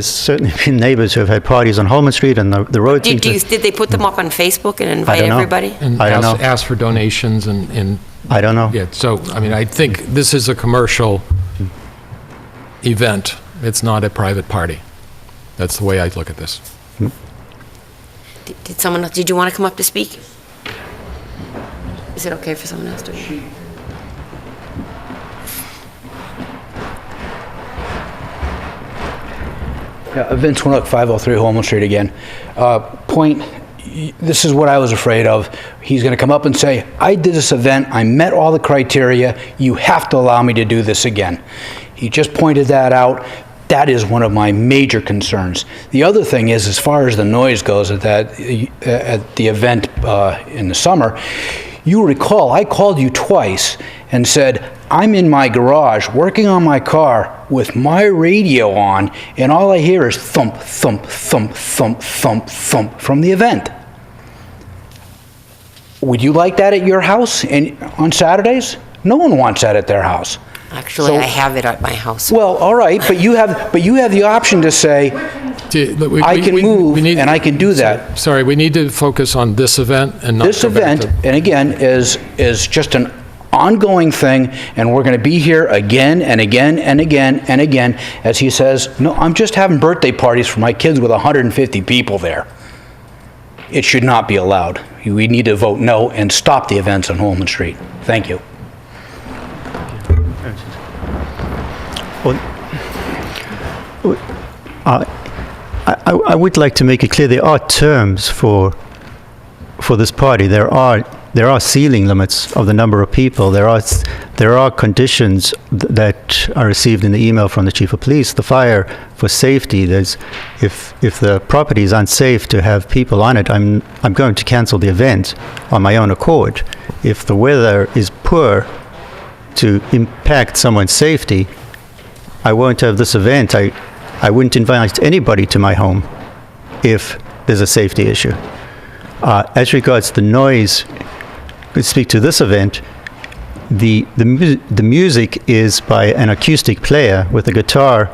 certainly been neighbors who have had parties on Holman Street, and the road. Did they put them up on Facebook and invite I don't know. everybody? And I don't know. ask for donations and I don't know. yeah. So I think this is a commercial event. It's not a private party. That's the way I look at this. Did someone else? Did you want to come up to speak? Is it okay for someone else to? Vince Winnock, 503 Holman Street again. This is what I was afraid of. He's going to come up and say, I did this event, I met all the criteria, you have to allow me to do this again. He just pointed that out. That is one of my major concerns. The other thing is, as far as the noise goes at the event in the summer, you recall I called you twice and said, I'm in my garage working on my car with my radio on, and all I hear is thump, thump, thump, thump, thump, thump from the event. Would you like that at your house on Saturdays? No one wants that at their house. Actually, So- I have it at my house. Well, all right, but you have the option to say, I can move and I can do that. Sorry, we need to focus on this event and not This go back event, to- and again, is just an ongoing thing, and we're going to be here again and again and again and again, as he says, no, I'm just having birthday parties for my kids with 150 people there. It should not be allowed. We need to vote no and stop the events on Holman Street. Thank you. I would like to make it clear there are terms for this party. There are ceiling limits of the number of people. There are conditions that are received in the email from the chief of police. The fire for safety. There's if the property is unsafe to have people on it, I'm going to cancel the event on my own accord. If the weather is poor to impact someone's safety, I won't have this event. I wouldn't invite anybody to my home if there's a safety issue. As regards the noise, to speak to this event, the music is by an acoustic player with a guitar.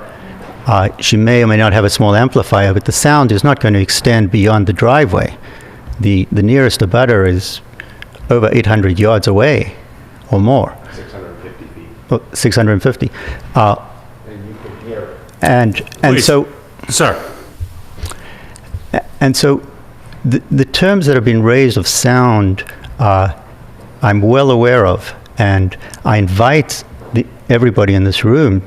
She may or may not have a small amplifier, but the sound is not going to extend beyond the driveway. The nearest abutter is over 800 yards away or more. 650 feet. Oh, 650. And you can hear it. And Please. so, Sir. and so the terms that have been raised of sound, I'm well aware of, and I invite everybody in this room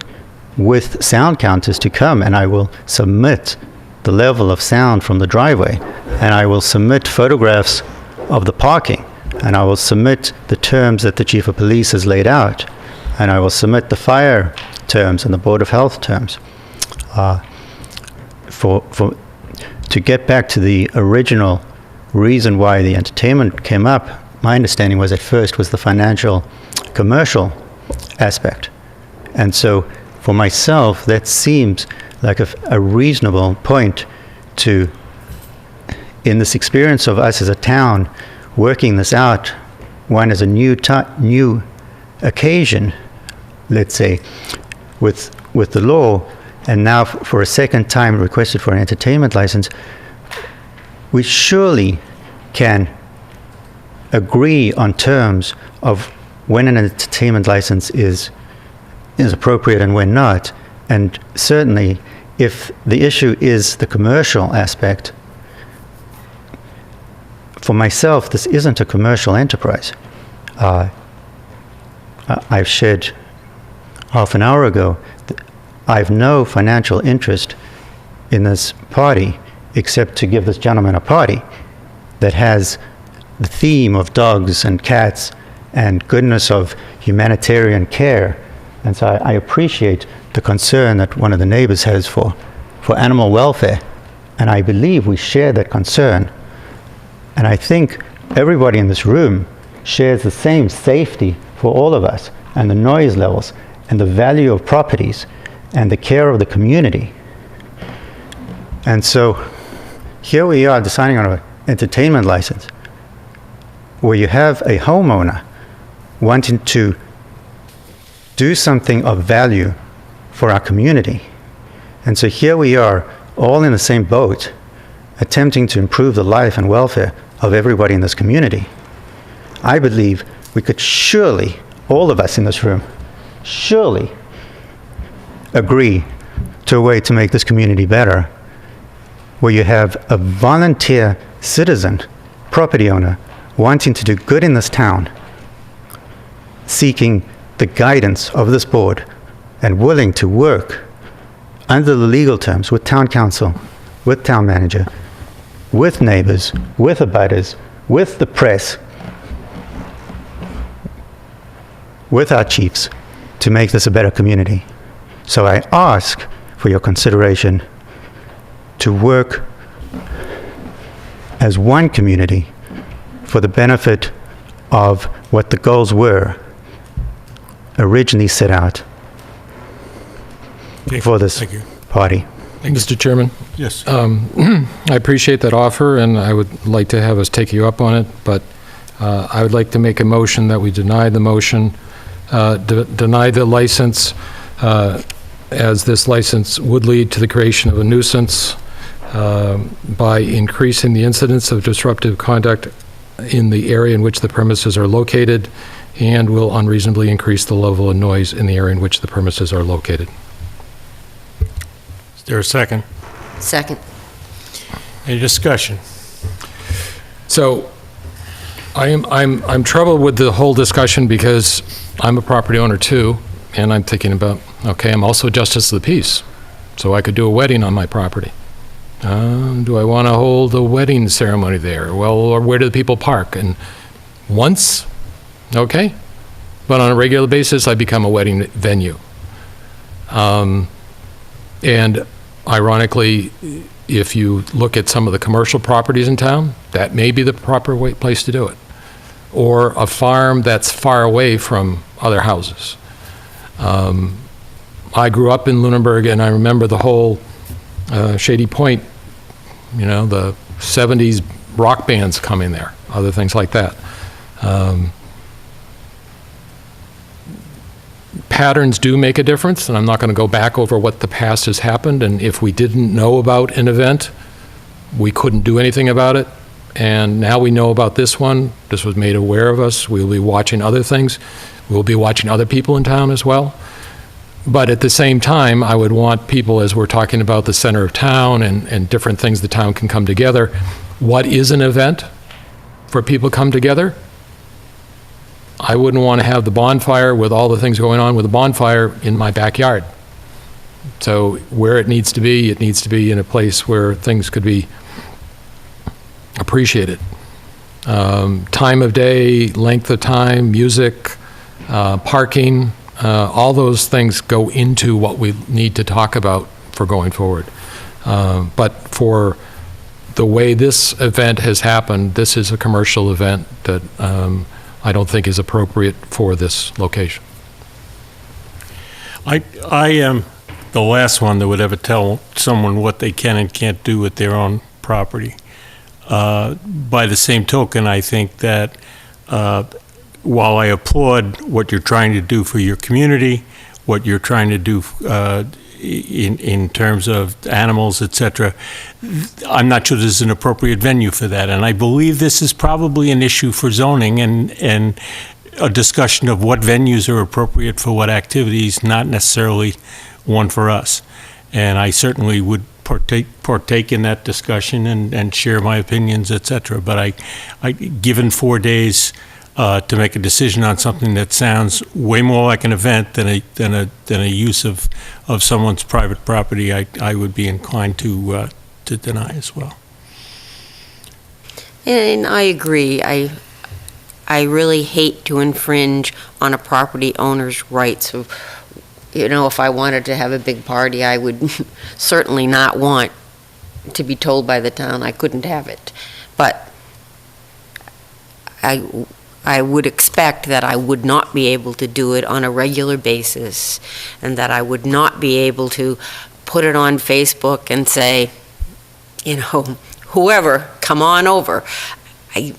with sound counters to come, and I will submit the level of sound from the driveway, and I will submit photographs of the parking, and I will submit the terms that the chief of police has laid out, and I will submit the fire terms and the Board of Health terms. To get back to the original reason why the entertainment came up, my understanding was at first was the financial, commercial aspect. And so for myself, that seems like a reasonable point to, in this experience of us as a town, working this out, one as a new occasion, let's say, with the law, and now for a second time requested for an entertainment license, we surely can agree on terms of when an entertainment license is appropriate and when not. And certainly, if the issue is the commercial aspect, for myself, this isn't a commercial enterprise. I've shared half an hour ago, I've no financial interest in this party except to give this gentleman a party that has the theme of dogs and cats and goodness of humanitarian care. And so I appreciate the concern that one of the neighbors has for animal welfare. And I believe we share that concern. And I think everybody in this room shares the same safety for all of us, and the noise levels, and the value of properties, and the care of the community. And so here we are deciding on an entertainment license where you have a homeowner wanting to do something of value for our community. And so here we are, all in the same boat, attempting to improve the life and welfare of everybody in this community. I believe we could surely, all of us in this room, surely agree to a way to make this community better, where you have a volunteer citizen, property owner, wanting to do good in this town, seeking the guidance of this board, and willing to work under the legal terms with town council, with town manager, with neighbors, with abutters, with the press, with our chiefs, to make this a better community. So I ask for your consideration to work as one community for the benefit of what the goals were originally set out for this party. Mr. Chairman, Yes. I appreciate that offer, and I would like to have us take you up on it, but I would like to make a motion that we deny the motion, deny the license, as this license would lead to the creation of a nuisance by increasing the incidence of disruptive conduct in the area in which the premises are located, and will unreasonably increase the level of noise in the area in which the premises are located. Is there a second? Second. Any discussion? So I'm troubled with the whole discussion because I'm a property owner too, and I'm thinking about, okay, I'm also justice of the peace, so I could do a wedding on my property. Do I want to hold a wedding ceremony there? Well, or where do the people park? And once, okay, but on a regular basis, I become a wedding venue. And ironically, if you look at some of the commercial properties in town, that may be the proper place to do it. Or a farm that's far away from other houses. I grew up in Lunenburg, and I remember the whole Shady Point, you know, the 70s rock bands coming there, other things like that. Patterns do make a difference, and I'm not going to go back over what the past has happened, and if we didn't know about an event, we couldn't do anything about it, and now we know about this one. This was made aware of us. We'll be watching other things. We'll be watching other people in town as well. But at the same time, I would want people, as we're talking about the center of town and different things the town can come together, what is an event for people to come together? I wouldn't want to have the bonfire with all the things going on with the bonfire in my backyard. So where it needs to be in a place where things could be appreciated. Time of day, length of time, music, parking, all those things go into what we need to talk about for going forward. But for the way this event has happened, this is a commercial event that I don't think is appropriate for this location. I am the last one that would ever tell someone what they can and can't do with their own property. By the same token, I think that while I applaud what you're trying to do for your community, what you're trying to do in terms of animals, etc., I'm not sure this is an appropriate venue for that. And I believe this is probably an issue for zoning and a discussion of what venues are appropriate for what activities, not necessarily one for us. And I certainly would partake in that discussion and share my opinions, etc. But I given 4 days to make a decision on something that sounds way more like an event than a use of someone's private property, I would be inclined to deny as well. And I agree. I really hate to infringe on a property owner's rights. You know, if I wanted to have a big party, I would certainly not want to be told by the town I couldn't have it. But I would expect that I would not be able to do it on a regular basis, and that I would not be able to put it on Facebook and say, you know, whoever, come on over. I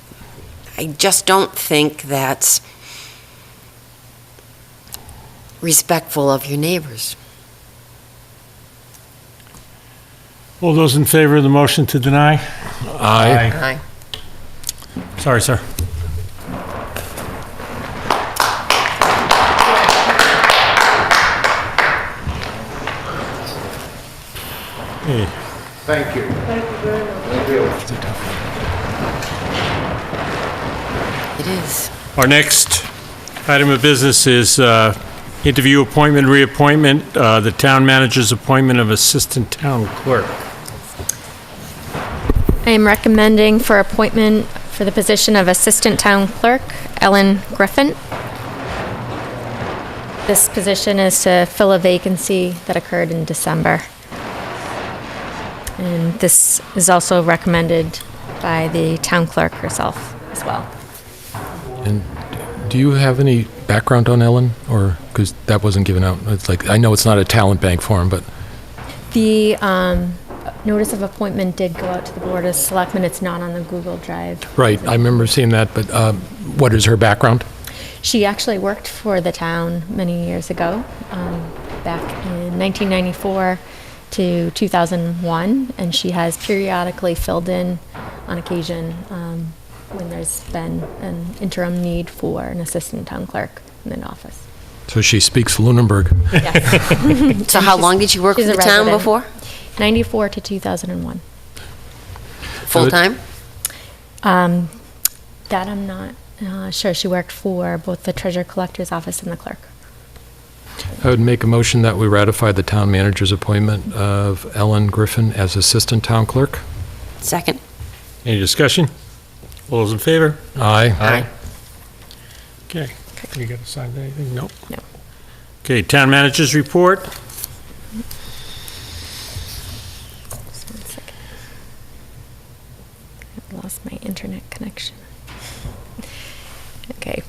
just don't think that's respectful of your neighbors. All those in favor of the motion to deny? Aye. Aye. Sorry, sir. Hey. Thank you. Thank you very much. Thank you. It is. Our next item of business is interview appointment, reappointment, the town manager's appointment of assistant town clerk. I am recommending for appointment for the position of Assistant Town Clerk, Ellen Griffin. This position is to fill a vacancy that occurred in December. And this is also recommended by the town clerk herself as well. And do you have any background on Ellen, or, because that wasn't given out? It's like, I know it's not a talent bank form, but The notice of appointment did go out to the Board of Selectmen. It's not on the Google Drive. right, I remember seeing that, but what is her background? She actually worked for the town many years ago, back in 1994 to 2001, and she has periodically filled in on occasion when there's been an interim need for an assistant town clerk in an office. So she speaks Lunenburg. Yes. So how long did you work for She's the a town resident. before? 94 to 2001. Full-time? That I'm not sure. She worked for both the treasurer collector's office and the clerk. I would make a motion that we ratify the town manager's appointment of Ellen Griffin as assistant town clerk. Second. Any discussion? All those in favor? Aye. Aye. Okay. You got to sign anything? Nope. No. Okay, town manager's report. Just 1 second. I lost my internet connection. Okay.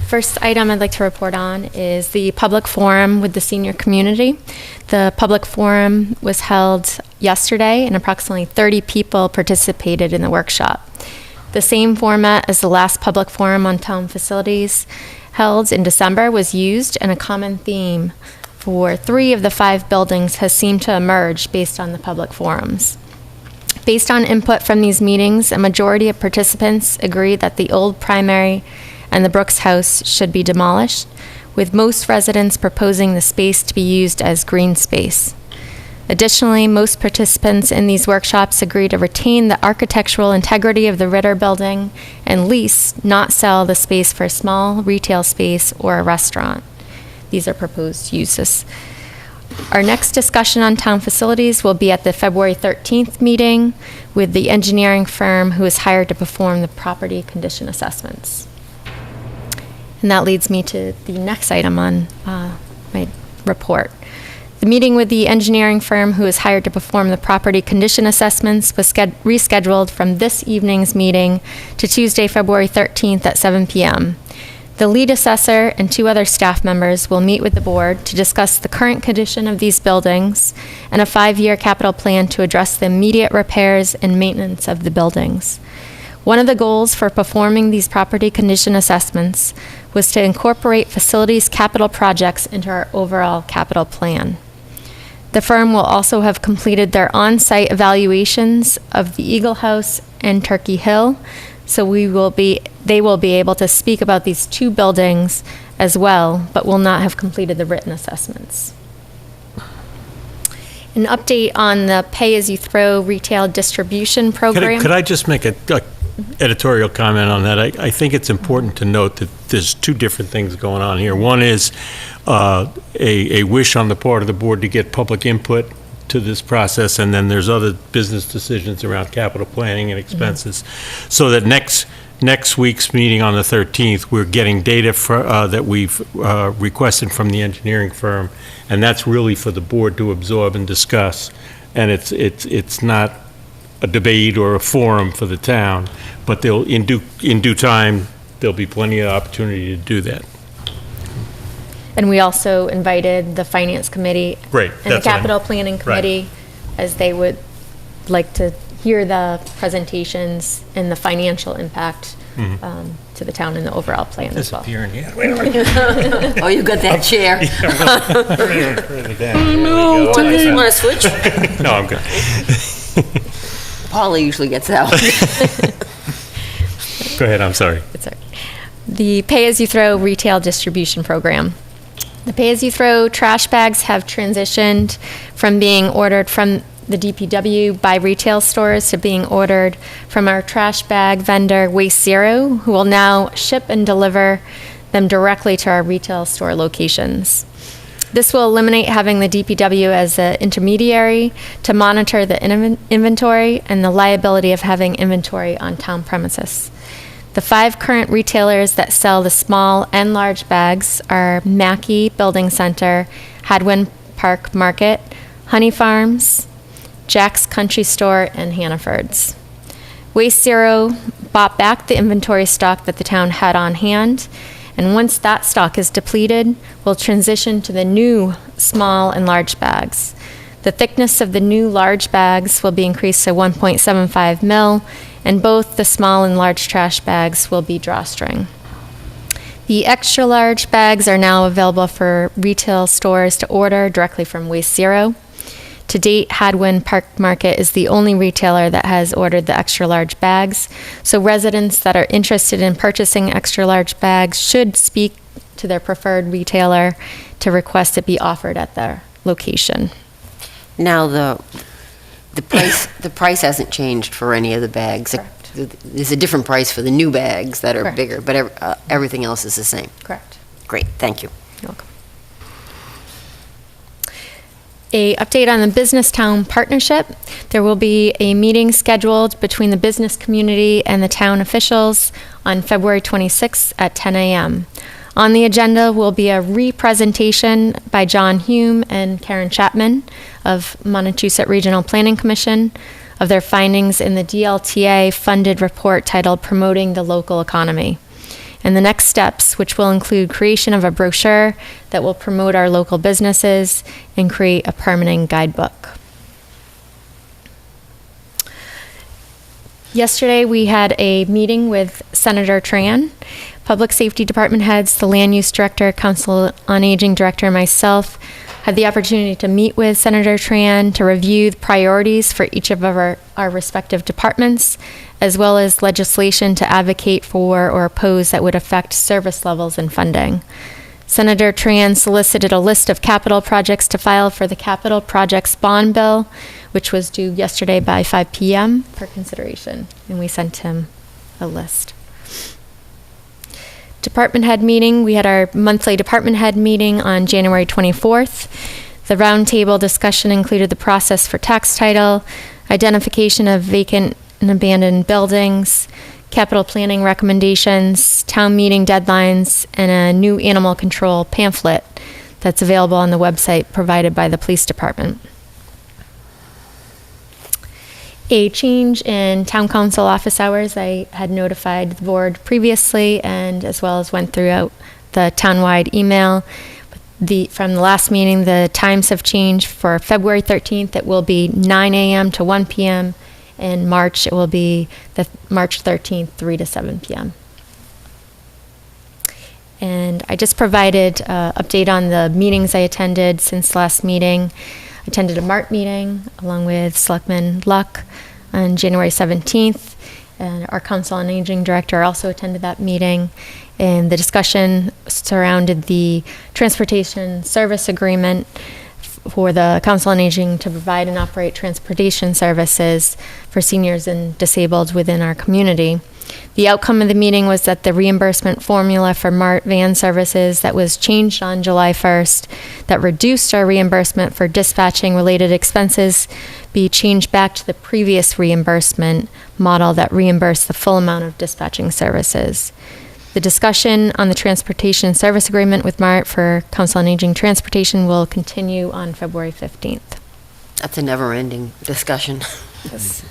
First item I'd like to report on is the public forum with the senior community. The public forum was held yesterday, and approximately 30 people participated in the workshop. The same format as the last public forum on town facilities held in December was used, and a common theme for 3 of the 5 buildings has seemed to emerge based on the public forums. Based on input from these meetings, a majority of participants agreed that the old primary and the Brooks House should be demolished, with most residents proposing the space to be used as green space. Additionally, most participants in these workshops agreed to retain the architectural integrity of the Ritter building and lease, not sell the space for a small retail space or a restaurant. These are proposed uses. Our next discussion on town facilities will be at the February 13th meeting with the engineering firm who is hired to perform the property condition assessments. And that leads me to the next item on my report. The meeting with the engineering firm who is hired to perform the property condition assessments was rescheduled from this evening's meeting to Tuesday, February 13th at 7 p.m. The lead assessor and 2 other staff members will meet with the board to discuss the current condition of these buildings and a 5-year capital plan to address the immediate repairs and maintenance of the buildings. One of the goals for performing these property condition assessments was to incorporate facilities capital projects into our overall capital plan. The firm will also have completed their on-site evaluations of the Eagle House and Turkey Hill, so they will be able to speak about these 2 buildings as well, but will not have completed the written assessments. An update on the pay-as-you-throw retail distribution program. Could I just make a editorial comment on that? I think it's important to note that there's 2 different things going on here. One is a wish on the part of the board to get public input to this process, and then there's other business decisions around capital planning and expenses. So that next week's meeting on the 13th, we're getting data that we've requested from the engineering firm, and that's really for the board to absorb and discuss. And it's not a debate or a forum for the town, but they'll in due time there'll be plenty of opportunity to do that. And we also invited the Finance Committee Great, and the that's what I- Capital Planning Committee, as they would like to hear the presentations and the financial impact to the town and the overall plan as well. Disappearing here. Oh, you got that chair. No, Want to switch? No, I'm good. Paula usually gets that one. Go ahead, I'm sorry. It's all right. The pay-as-you-throw retail distribution program. The pay-as-you-throw trash bags have transitioned from being ordered from the DPW by retail stores to being ordered from our trash bag vendor Waste Zero, who will now ship and deliver them directly to our retail store locations. This will eliminate having the DPW as the intermediary to monitor the inventory and the liability of having inventory on town premises. The 5 current retailers that sell the small and large bags are Mackey Building Center, Hadwin Park Market, Honey Farms, Jack's Country Store, and Hannaford's. Waste Zero bought back the inventory stock that the town had on hand, and once that stock is depleted, we'll transition to the new small and large bags. The thickness of the new large bags will be increased to 1.75 mil, and both the small and large trash bags will be drawstring. The extra large bags are now available for retail stores to order directly from Waste Zero. To date, Hadwin Park Market is the only retailer that has ordered the extra large bags, so residents that are interested in purchasing extra large bags should speak to their preferred retailer to request it be offered at their location. Now, the price hasn't changed for any of the bags. Correct. There's a different price for the new bags that are Correct. bigger, but everything else is the same. Correct. Great, thank you. You're welcome. A update on the Business Town Partnership. There will be a meeting scheduled between the business community and the town officials on February 26th at 10 a.m. On the agenda will be a re-presentation by John Hume and Karen Chapman of Montechusett Regional Planning Commission of their findings in the DLTA funded report titled Promoting the Local Economy, and the next steps, which will include creation of a brochure that will promote our local businesses and create a permanent guidebook. Yesterday, we had a meeting with Senator Tran, Public Safety Department heads, the Land Use Director, Council on Aging Director, and myself had the opportunity to meet with Senator Tran to review the priorities for each of our respective departments, as well as legislation to advocate for or oppose that would affect service levels and funding. Senator Tran solicited a list of capital projects to file for the Capital Projects Bond Bill, which was due yesterday by 5 p.m. for consideration, and we sent him a list. Department head meeting. We had our monthly department head meeting on January 24th. The roundtable discussion included the process for tax title, identification of vacant and abandoned buildings, capital planning recommendations, town meeting deadlines, and a new animal control pamphlet that's available on the website provided by the police department. A change in town council office hours. I had notified the board previously, and as well as went throughout the townwide email. From the last meeting, the times have changed. For February 13th, it will be 9 a.m. to 1 p.m. In March, it will be the March 13th, 3 to 7 p.m. And I just provided an update on the meetings I attended since last meeting. I attended a MART meeting along with Selectman Luck on January 17th, and our Council on Aging Director also attended that meeting. And the discussion surrounded the transportation service agreement for the Council on Aging to provide and operate transportation services for seniors and disabled within our community. The outcome of the meeting was that the reimbursement formula for MART van services that was changed on July 1st, that reduced our reimbursement for dispatching related expenses, be changed back to the previous reimbursement model that reimbursed the full amount of dispatching services. The discussion on the transportation service agreement with MART for Council on Aging Transportation will continue on February 15th. That's a never-ending discussion. Yes.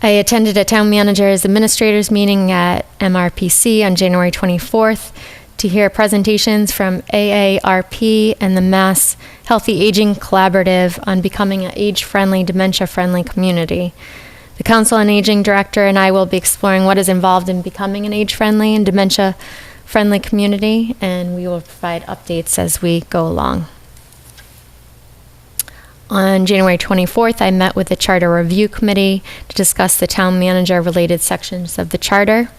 I attended a town manager's administrators meeting at MRPC on January 24th to hear presentations from AARP and the Mass Healthy Aging Collaborative on becoming an age-friendly, dementia-friendly community. The Council on Aging Director and I will be exploring what is involved in becoming an age-friendly and dementia-friendly community, and we will provide updates as we go along. On January 24th, I met with the Charter Review Committee to discuss the town manager-related sections of the charter.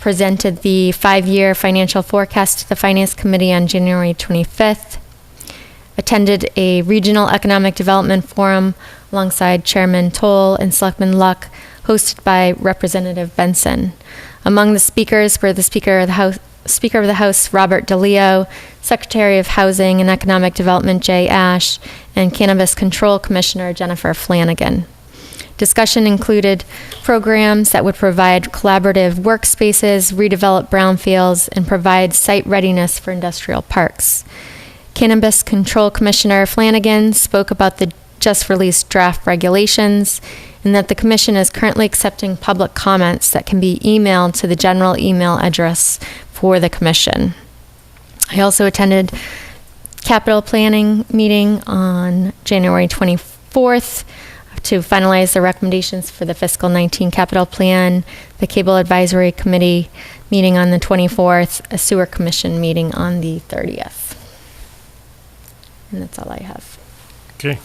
Presented the 5-year financial forecast to the Finance Committee on January 25th. Attended a regional economic development forum alongside Chairman Toll and Selectman Luck, hosted by Representative Benson. Among the speakers were the Speaker of the House, Robert DeLeo, Secretary of Housing and Economic Development, Jay Ash, and Cannabis Control Commissioner, Jennifer Flanagan. Discussion included programs that would provide collaborative workspaces, redevelop brownfields, and provide site readiness for industrial parks. Cannabis Control Commissioner Flanagan spoke about the just released draft regulations, and that the commission is currently accepting public comments that can be emailed to the general email address for the commission. I also attended capital planning meeting on January 24th to finalize the recommendations for the fiscal 19 capital plan, the cable advisory committee meeting on the 24th, a sewer commission meeting on the 30th. And that's all I have. Okay.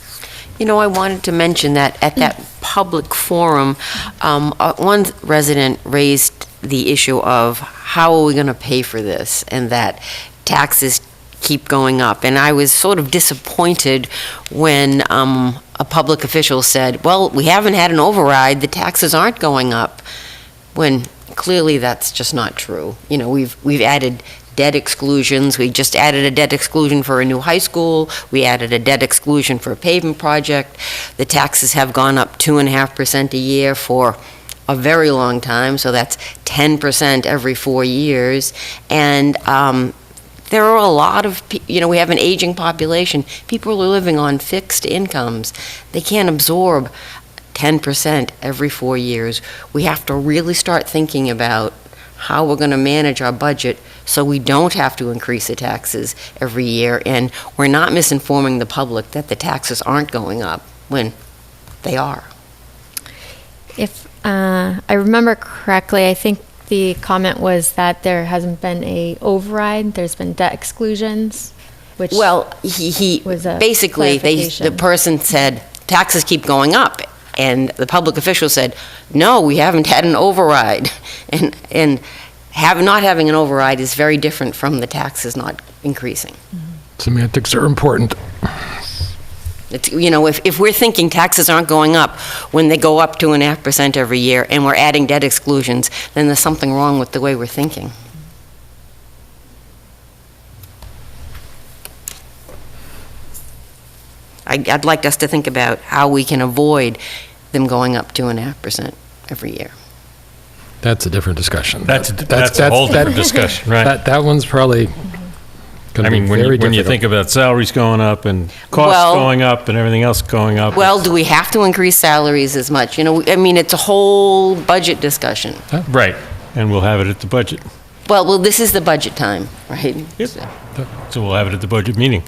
You know, I wanted to mention that at that public forum, one resident raised the issue of how are we going to pay for this, and that taxes keep going up. And I was sort of disappointed when a public official said, well, we haven't had an override, the taxes aren't going up, when clearly that's just not true. You know, we've added debt exclusions. We just added a debt exclusion for a new high school. We added a debt exclusion for a pavement project. The taxes have gone up 2.5% a year for a very long time, so that's 10% every 4 years. And there are a lot of, we have an aging population. People are living on fixed incomes. They can't absorb 10% every 4 years. We have to really start thinking about how we're going to manage our budget so we don't have to increase the taxes every year, and we're not misinforming the public that the taxes aren't going up when they are. If I remember correctly, I think the comment was that there hasn't been a override, there's been debt exclusions, which he was a basically, the clarification. person said, taxes keep going up, and the public official said, no, we haven't had an override. And not having an override is very different from the taxes not increasing. Semantics are important. It's, if we're thinking taxes aren't going up when they go up 2.5% every year, and we're adding debt exclusions, then there's something wrong with the way we're thinking. I'd like us to think about how we can avoid them going up 2.5% every year. That's a different discussion. That's a whole different discussion, right? That one's probably going to be very difficult. When you think about salaries going up and costs going up and everything else going up. Well, do we have to increase salaries as much? It's a whole budget discussion. Right, and we'll have it at the budget. Well, this is the budget time, right? Yep. So we'll have it at the budget meeting.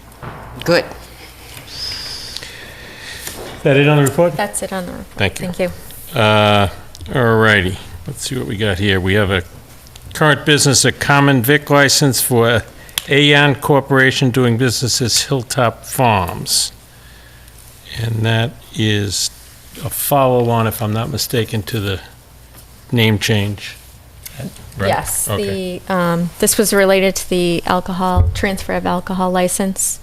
Good. Is that it on the report? That's it on the report. Thank you. Thank you. All righty. Let's see what we got here. We have a current business, a common vic license for Aon Corporation doing business as Hilltop Farms. And that is a follow-on, if I'm not mistaken, to the name change. Right? Yes, Okay. this was related to the transfer of alcohol license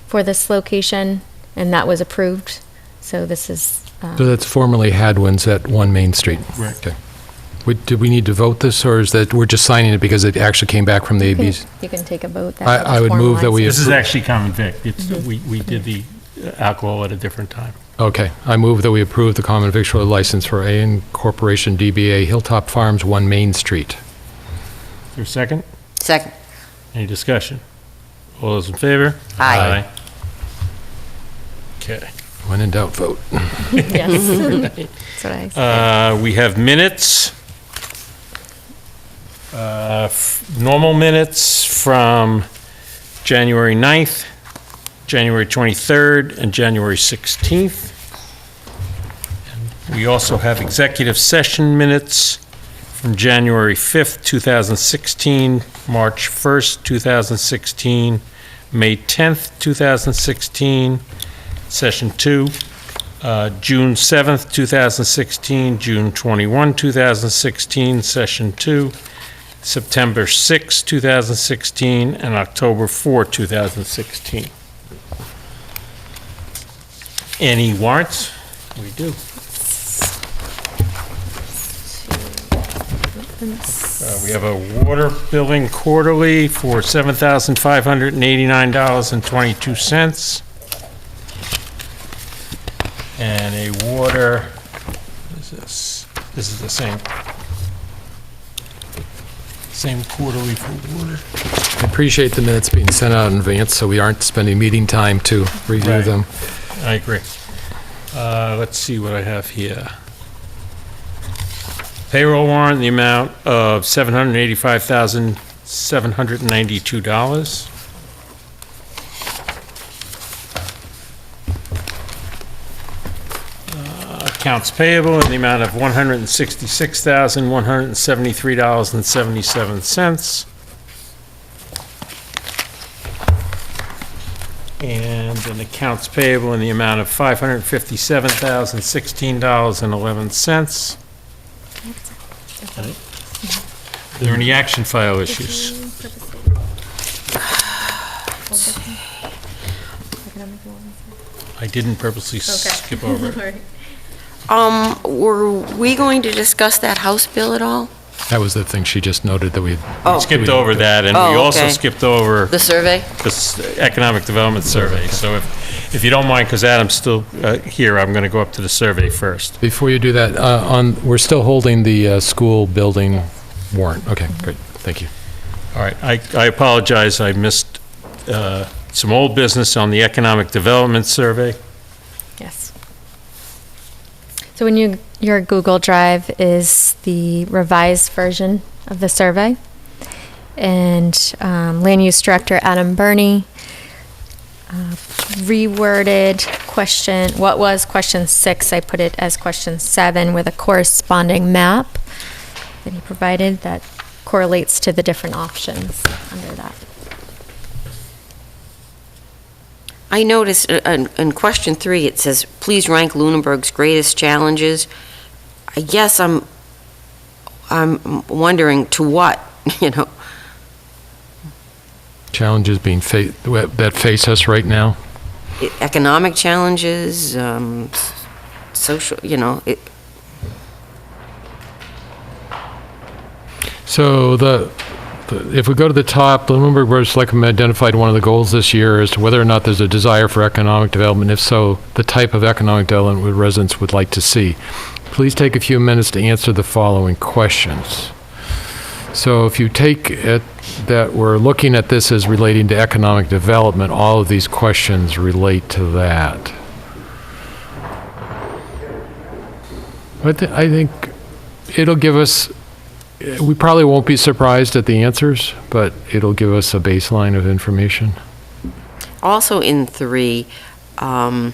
for this location, and that was approved. So this is. So that's formerly Hadwin's at 1 Main Street. Right. Okay. Do we need to vote this, or is that we're just signing it because it actually came back from the ABs? You can take a vote. I would move that we. This is actually common vic. It's, we did the alcohol at a different time. Okay. I move that we approve the common victual license for Aon Corporation DBA Hilltop Farms, 1 Main Street. Is there a second? Second. Any discussion? All those in favor? Aye. Okay. When in doubt, vote. Yes. That's what I said. We have minutes. Normal minutes from January 9th, January 23rd, and January 16th. And we also have executive session minutes from January 5th, 2016, March 1st, 2016, May 10th, 2016, Session 2, June 7th, 2016, June 21, 2016, Session 2, September 6, 2016, and October 4, 2016. Any warrants? We do. We have a water billing quarterly for $7,589.22. And a water, what is this? This is the same quarterly for water. I appreciate the minutes being sent out in advance, so we aren't spending meeting time to review Right. them. I agree. Let's see what I have here. Payroll warrant in the amount of $785,792. Accounts payable in the amount of $166,173.77. And an accounts payable in the amount of $557,016.11. Are there any action file issues? I didn't purposely skip over it. Were we going to discuss that House bill at all? That was the thing she just noted that we Skipped over that, and we Oh, also okay. skipped over The survey? this economic development survey. So if you don't mind, because Adam's still here, I'm going to go up to the survey first. Before you do that, we're still holding the school building warrant. Okay, great, thank you. All right, I apologize, I missed some old business on the economic development survey. Yes. So in your Google Drive is the revised version of the survey. And Land Use Director Adam Burney reworded what was question 6, I put it as question 7 with a corresponding map that he provided that correlates to the different options under that. I noticed in question 3, it says, please rank Lunenburg's greatest challenges. I guess I'm wondering to what, Challenges being that face us right now? economic challenges, social, So if we go to the top, the Lunenburg Board of Selectmen identified one of the goals this year as to whether or not there's a desire for economic development. If so, the type of economic development residents would like to see. Please take a few minutes to answer the following questions. So if you take it that we're looking at this as relating to economic development, all of these questions relate to that. But I think it'll give us, we probably won't be surprised at the answers, but it'll give us a baseline of information. Also in 3, I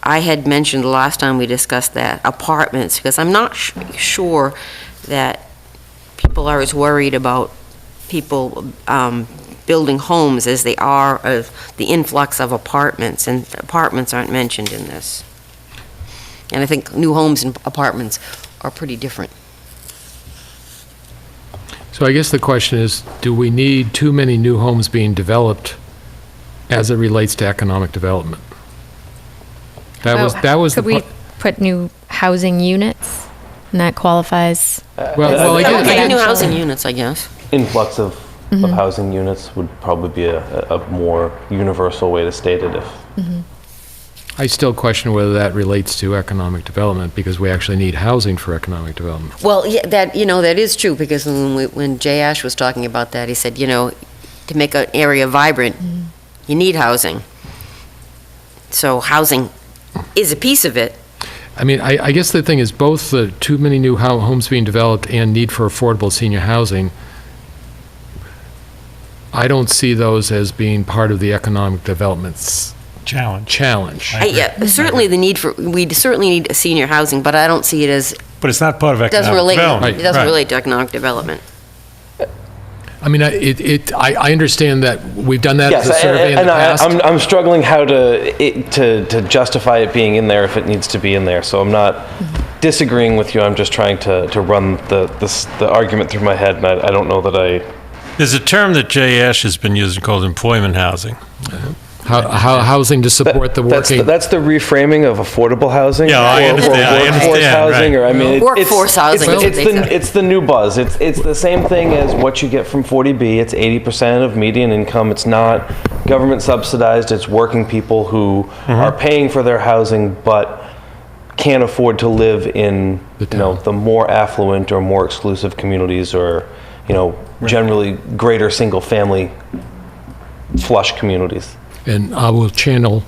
had mentioned the last time we discussed that, apartments, because I'm not sure that people are as worried about people building homes as they are of the influx of apartments, and apartments aren't mentioned in this. And I think new homes and apartments are pretty different. So I guess the question is, do we need too many new homes being developed as it relates to economic development? That was Could we put new housing units? And that qualifies. Well, I guess. Okay, new housing units, I guess. Influx of housing units would probably be a more universal way to state it. I still question whether that relates to economic development, because we actually need housing for economic development. Well, yeah, that is true, because when Jay Ash was talking about that, he said, to make an area vibrant, you need housing. So housing is a piece of it. I mean, I guess the thing is both the too many new homes being developed and need for affordable senior housing, I don't see those as being part of the economic development's challenge. Yeah, certainly we certainly need senior housing, but I don't see it as, But it's not part of economic development. it doesn't relate to economic development. I mean, I understand that we've done that as a survey in the past. I'm struggling how to justify it being in there if it needs to be in there. So I'm not disagreeing with you. I'm just trying to run the argument through my head, and I don't know that I. There's a term that Jay Ash has been using called employment housing. Housing to support the working. That's the reframing of affordable housing. Yeah, I understand. Or workforce housing, right. or I mean, Workforce housing. It's the new buzz. It's the same thing as what you get from 40B. It's 80% of median income. It's not government subsidized. It's working people who are paying for their housing but can't afford to live in the more affluent or more exclusive communities, or generally greater single family flush communities. And I will channel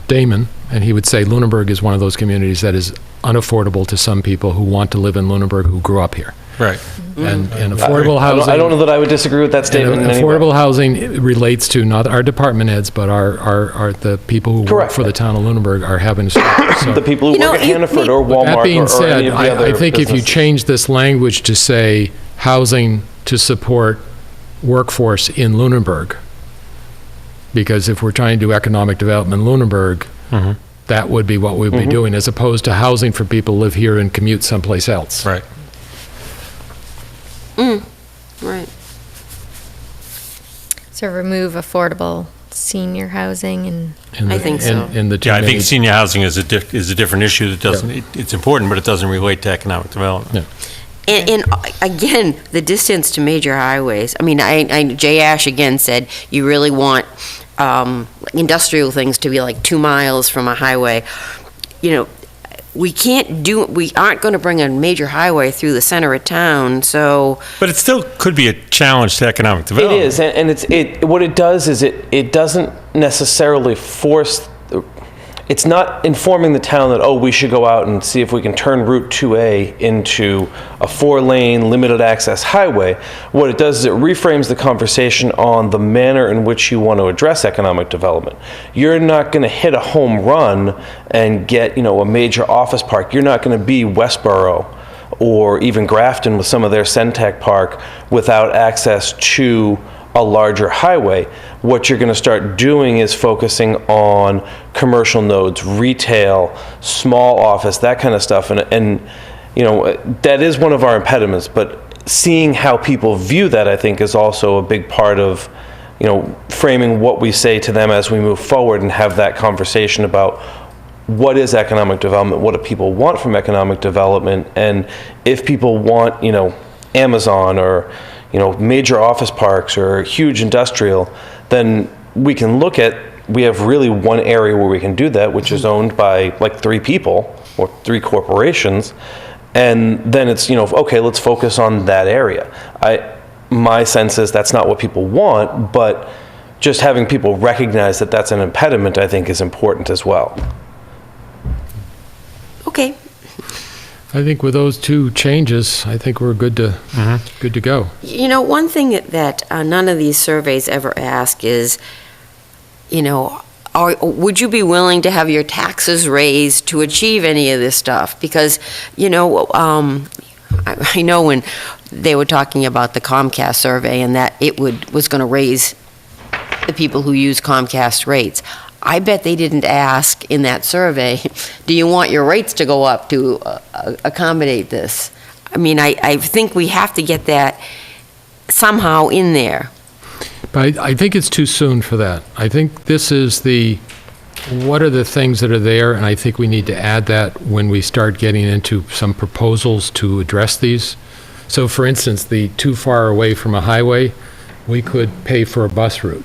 Damon And he would say Lunenburg is one of those communities that is unaffordable to some people who want to live in Lunenburg who grew up here. Right. And affordable housing. I don't know that I would disagree with that statement in any way. Affordable housing relates to not our department heads, but our the people who work for the town of Lunenburg are having to the people who work at Hannaford or Walmart. That being or said, any of the other I think if you businesses. change this language to say housing to support workforce in Lunenburg, because if we're trying to do economic development in Lunenburg, that would be what we'd be doing, as opposed to housing for people who live here and commute someplace else. Right. Right. So remove affordable senior housing and I think so. In the two Yeah, I think many- senior housing is a different issue that doesn't, it's important, but it doesn't relate to economic development. And again, the distance to major highways, I mean, Jay Ash again said, you really want industrial things to be like 2 miles from a highway. You know, we aren't going to bring a major highway through the center of town, so. But it still could be a challenge to economic It development. is, and what it does is it doesn't necessarily force. It's not informing the town that, oh, we should go out and see if we can turn Route 2A into a 4-lane, limited access highway. What it does is it reframes the conversation on the manner in which you want to address economic development. You're not going to hit a home run and get, a major office park. You're not going to be Westboro or even Grafton with some of their Centec Park without access to a larger highway. What you're going to start doing is focusing on commercial nodes, retail, small office, that kind of stuff. And that is one of our impediments, but seeing how people view that, I think, is also a big part of, framing what we say to them as we move forward and have that conversation about what is economic development, what do people want from economic development, and if people want, Amazon or major office parks or huge industrial, then we can look at, we have really one area where we can do that, which is owned by like 3 people or 3 corporations. And then it's, okay, let's focus on that area. My sense is that's not what people want, but just having people recognize that that's an impediment, I think, is important as well. Okay. I think with those 2 changes, I think we're good to go. One thing that none of these surveys ever ask is, would you be willing to have your taxes raised to achieve any of this stuff? Because, I know when they were talking about the Comcast survey and that it was going to raise the people who use Comcast rates. I bet they didn't ask in that survey, do you want your rates to go up to accommodate this? I mean, I think we have to get that somehow in there. But I think it's too soon for that. I think this is what are the things that are there, and I think we need to add that when we start getting into some proposals to address these. So for instance, the too far away from a highway, we could pay for a bus route.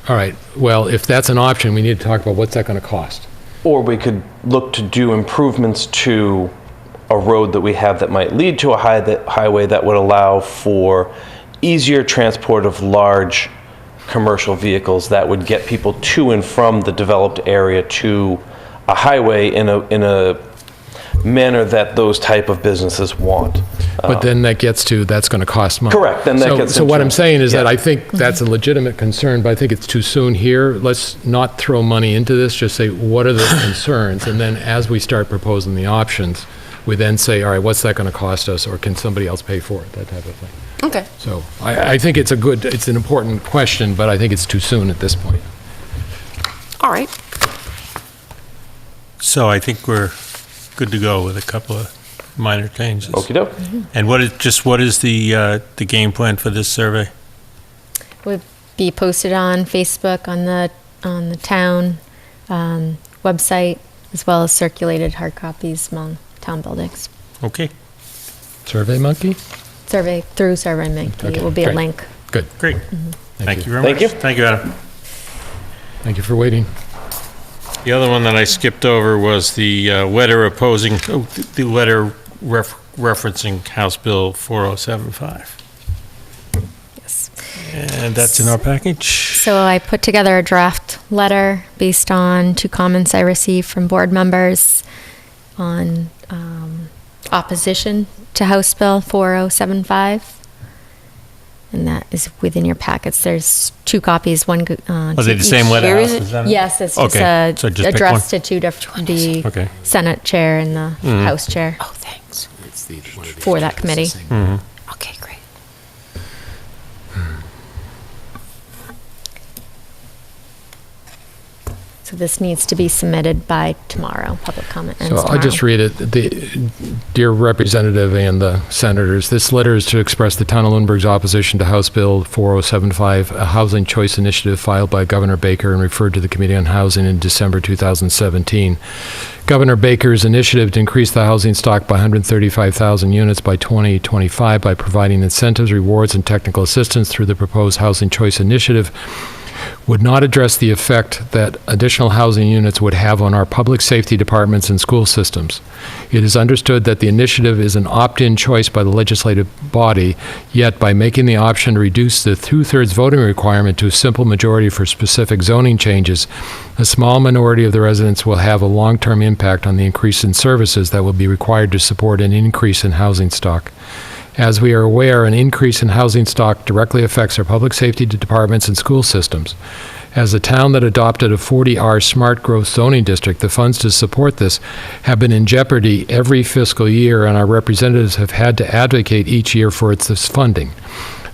All right, well, if that's an option, we need to talk about what's that going to cost. Or we could look to do improvements to a road that we have that might lead to a highway that would allow for easier transport of large commercial vehicles that would get people to and from the developed area to a highway in a manner that those type of businesses want. But then that gets to, that's going to cost money. Correct, then that gets So what into- I'm saying is that yeah. I think that's a legitimate concern, but I think it's too soon here. Let's not throw money into this, just say, what are the concerns? And then as we start proposing the options, we then say, all right, what's that going to cost us, or can somebody else pay for it, that type of thing. Okay. So I think it's an important question, but I think it's too soon at this point. All right. So I think we're good to go with a couple of minor changes. Okey-doke. And what is the game plan for this survey? would be posted on Facebook, on the town website, as well as circulated hard copies among town buildings. Okay, Survey Monkey? Through SurveyMonkey, Okay, it will be a great. link. Good. great. Thank you very Thank much. you. Thank you, Adam. Thank you for waiting. The other one that I skipped over was the letter referencing House Bill 4075. Yes. And that's in our package. So I put together a draft letter based on 2 comments I received from board members on opposition to House Bill 4075. And that is within your packets. There's 2 copies, one Are they the same letter? Is that it? Yes, it's just, Okay, so just pick addressed one. to 2 different, the Okay. Senate chair and the House chair Oh, thanks. for that committee. Okay, great. So this needs to be submitted by tomorrow, public comment ends So tomorrow. I'll just read it. Dear Representative and the Senators, this letter is to express the town of Lunenburg's opposition to House Bill 4075, a housing choice initiative filed by Governor Baker and referred to the Committee on Housing in December 2017. Governor Baker's initiative to increase the housing stock by 135,000 units by 2025 by providing incentives, rewards, and technical assistance through the proposed housing choice initiative would not address the effect that additional housing units would have on our public safety departments and school systems. It is understood that the initiative is an opt-in choice by the legislative body, yet by making the option to reduce the 2/3 voting requirement to a simple majority for specific zoning changes, a small minority of the residents will have a long-term impact on the increase in services that will be required to support an increase in housing stock. As we are aware, an increase in housing stock directly affects our public safety departments and school systems. As a town that adopted a 40R smart growth zoning district, the funds to support this have been in jeopardy every fiscal year, and our representatives have had to advocate each year for its funding.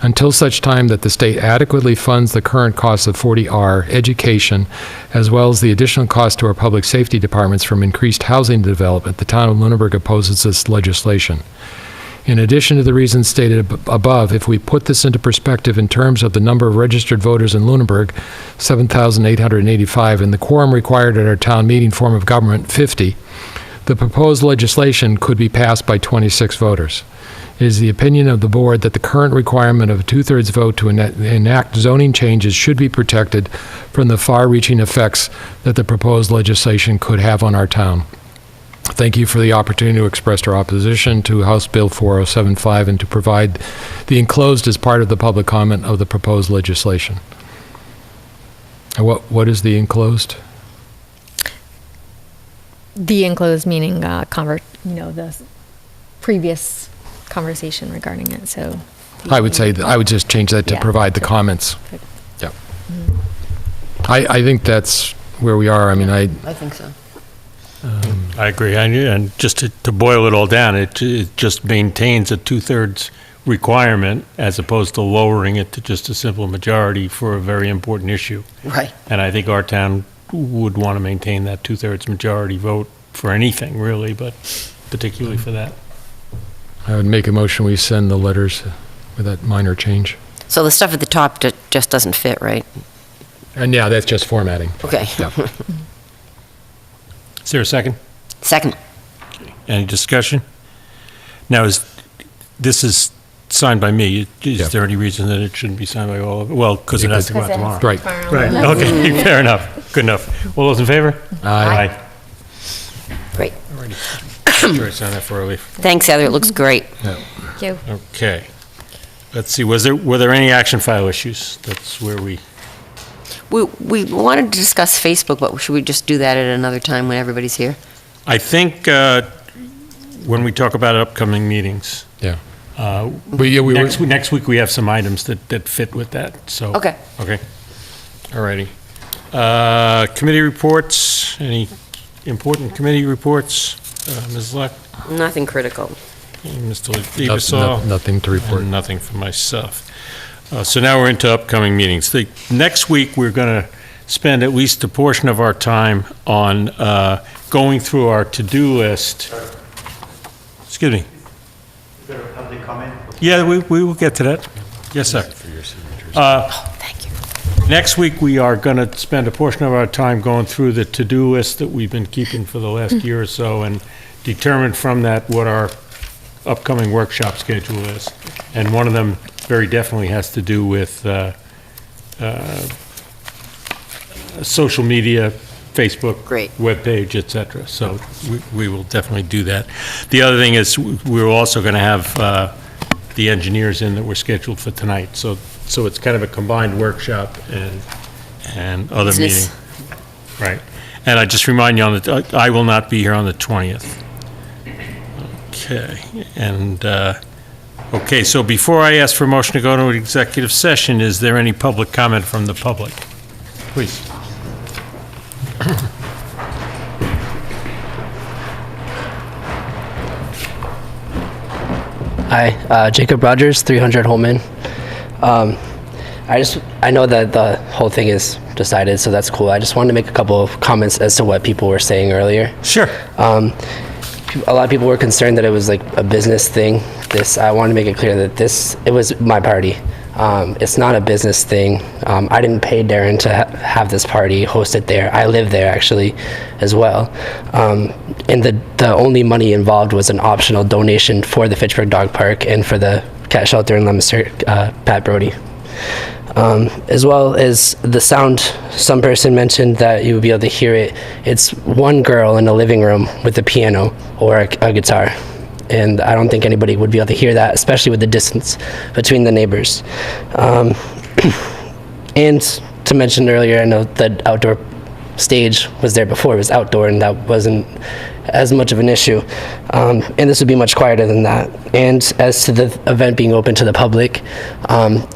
Until such time that the state adequately funds the current costs of 40R, education, as well as the additional cost to our public safety departments from increased housing development, the town of Lunenburg opposes this legislation. In addition to the reasons stated above, if we put this into perspective in terms of the number of registered voters in Lunenburg, 7,885, and the quorum required at our town meeting form of government, 50, the proposed legislation could be passed by 26 voters. It is the opinion of the board that the current requirement of a 2/3 vote to enact zoning changes should be protected from the far-reaching effects that the proposed legislation could have on our town. Thank you for the opportunity to express our opposition to House Bill 4075 and to provide the enclosed as part of the public comment of the proposed legislation. And what is the enclosed? The enclosed meaning, the previous conversation regarding it, so. I would say that I would just change that to Yeah. provide the comments. Yeah. I think that's where we are. I mean, I think so. I agree. And just to boil it all down, it just maintains a 2/3 requirement as opposed to lowering it to just a simple majority for a very important issue. Right. And I think our town would want to maintain that 2/3 majority vote for anything, really, but particularly for that. I would make a motion we send the letters with that minor change. So the stuff at the top just doesn't fit, right? And yeah, that's just formatting. Okay. Yeah. Is there a second? Second. Any discussion? Now, this is signed by me. Is Yeah. there any reason that it shouldn't be signed by all of it? Well, because it has to go out tomorrow. Right. Right, okay, fair enough. Good enough. All those in favor? Aye. Great. Sure, I signed that for early. Thanks, Heather. It looks great. Thank you. Okay. Let's see, were there any action file issues? That's where we, We wanted to discuss Facebook, but should we just do that at another time when everybody's here? I think when we talk about upcoming meetings. Yeah. Next week we have some items that fit with that, so. Okay. Okay. All righty. Committee reports, any important committee reports? Ms. Luck? Nothing critical. Mr. Ebersol? Nothing to report. And nothing for myself. So now we're into upcoming meetings. Next week, we're going to spend at least a portion of our time on going through our to-do list. Excuse me. Is there a public comment? Yeah, we will get to that. Yes, sir. Thank you. Next week, we are going to spend a portion of our time going through the to-do list that we've been keeping for the last year or so and determine from that what our upcoming workshop schedule is. And one of them very definitely has to do with social media, Facebook, Great. webpage, et cetera. So we will definitely do that. The other thing is we're also going to have the engineers in that were scheduled for tonight. So it's kind of a combined workshop and other Business. meeting. Right. And I just remind you, I will not be here on the 20th. Okay. And, okay, so before I ask for a motion to go to an executive session, is there any public comment from the public? Please. Hi, Jacob Rogers, 300 Holman. I know that the whole thing is decided, so that's cool. I just wanted to make a couple of comments as to what people were saying earlier. Sure. A lot of people were concerned that it was like a business thing. I want to make it clear that it was my party. It's not a business thing. I didn't pay Darren to have this party hosted there. I live there actually as well. And the only money involved was an optional donation for the Fitchburg Dog Park and for the cat shelter in Leominster, Pat Brody. As well as the sound, some person mentioned that you would be able to hear it. It's one girl in a living room with a piano or a guitar. And I don't think anybody would be able to hear that, especially with the distance between the neighbors. And to mention earlier, I know the outdoor stage was there before. It was outdoor, and that wasn't as much of an issue. And this would be much quieter than that. And as to the event being open to the public,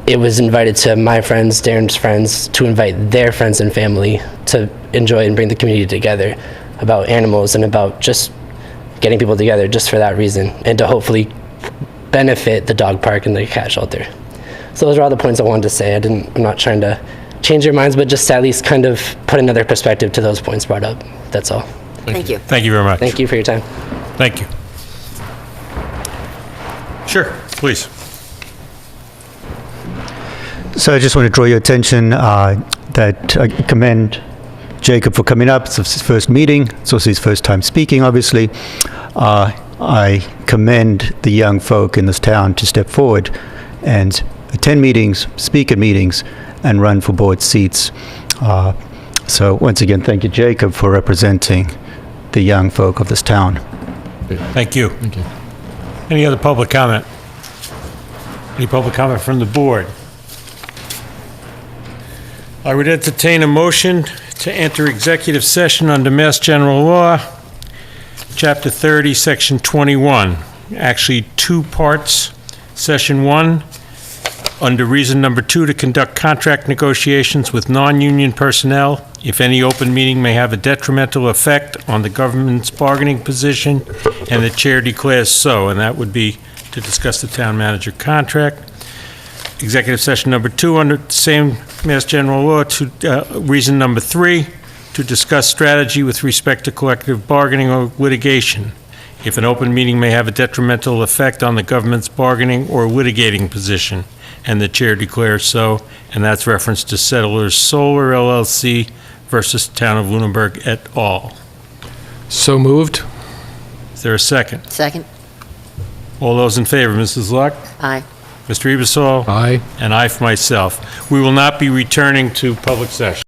it was invited to my friends, Darren's friends, to invite their friends and family to enjoy and bring the community together about animals and about just getting people together just for that reason, and to hopefully benefit the dog park and the cat shelter. So those are all the points I wanted to say. I'm not trying to change your minds, but just to at least kind of put another perspective to those points brought up. That's all. Thank you. Thank you very much. Thank you for your time. Thank you. Sure, please. So I just want to draw your attention that I commend Jacob for coming up. It's his first meeting. It's also his first time speaking, obviously. I commend the young folk in this town to step forward and attend meetings, speak at meetings, and run for board seats. So once again, thank you, Jacob, for representing the young folk of this town. Thank you. Thank you. Any other public comment? Any public comment from the board? I would entertain a motion to enter executive session under Mass General Law, Chapter 30, Section 21. Actually, two parts. Session 1, under reason number 2, to conduct contract negotiations with non-union personnel if any open meeting may have a detrimental effect on the government's bargaining position and the chair declares so, and that would be to discuss the town manager contract. Executive session number 2, under the same Mass General Law, to reason number 3, to discuss strategy with respect to collective bargaining or litigation if an open meeting may have a detrimental effect on the government's bargaining or litigating position, and the chair declares so, and that's reference to Settlers Solar LLC versus Town of Lunenburg et al. So moved. Is there a second? Second? All those in favor, Mrs. Luck? Aye. Mr. Ebersol? Aye. And I for myself. We will not be returning to public session.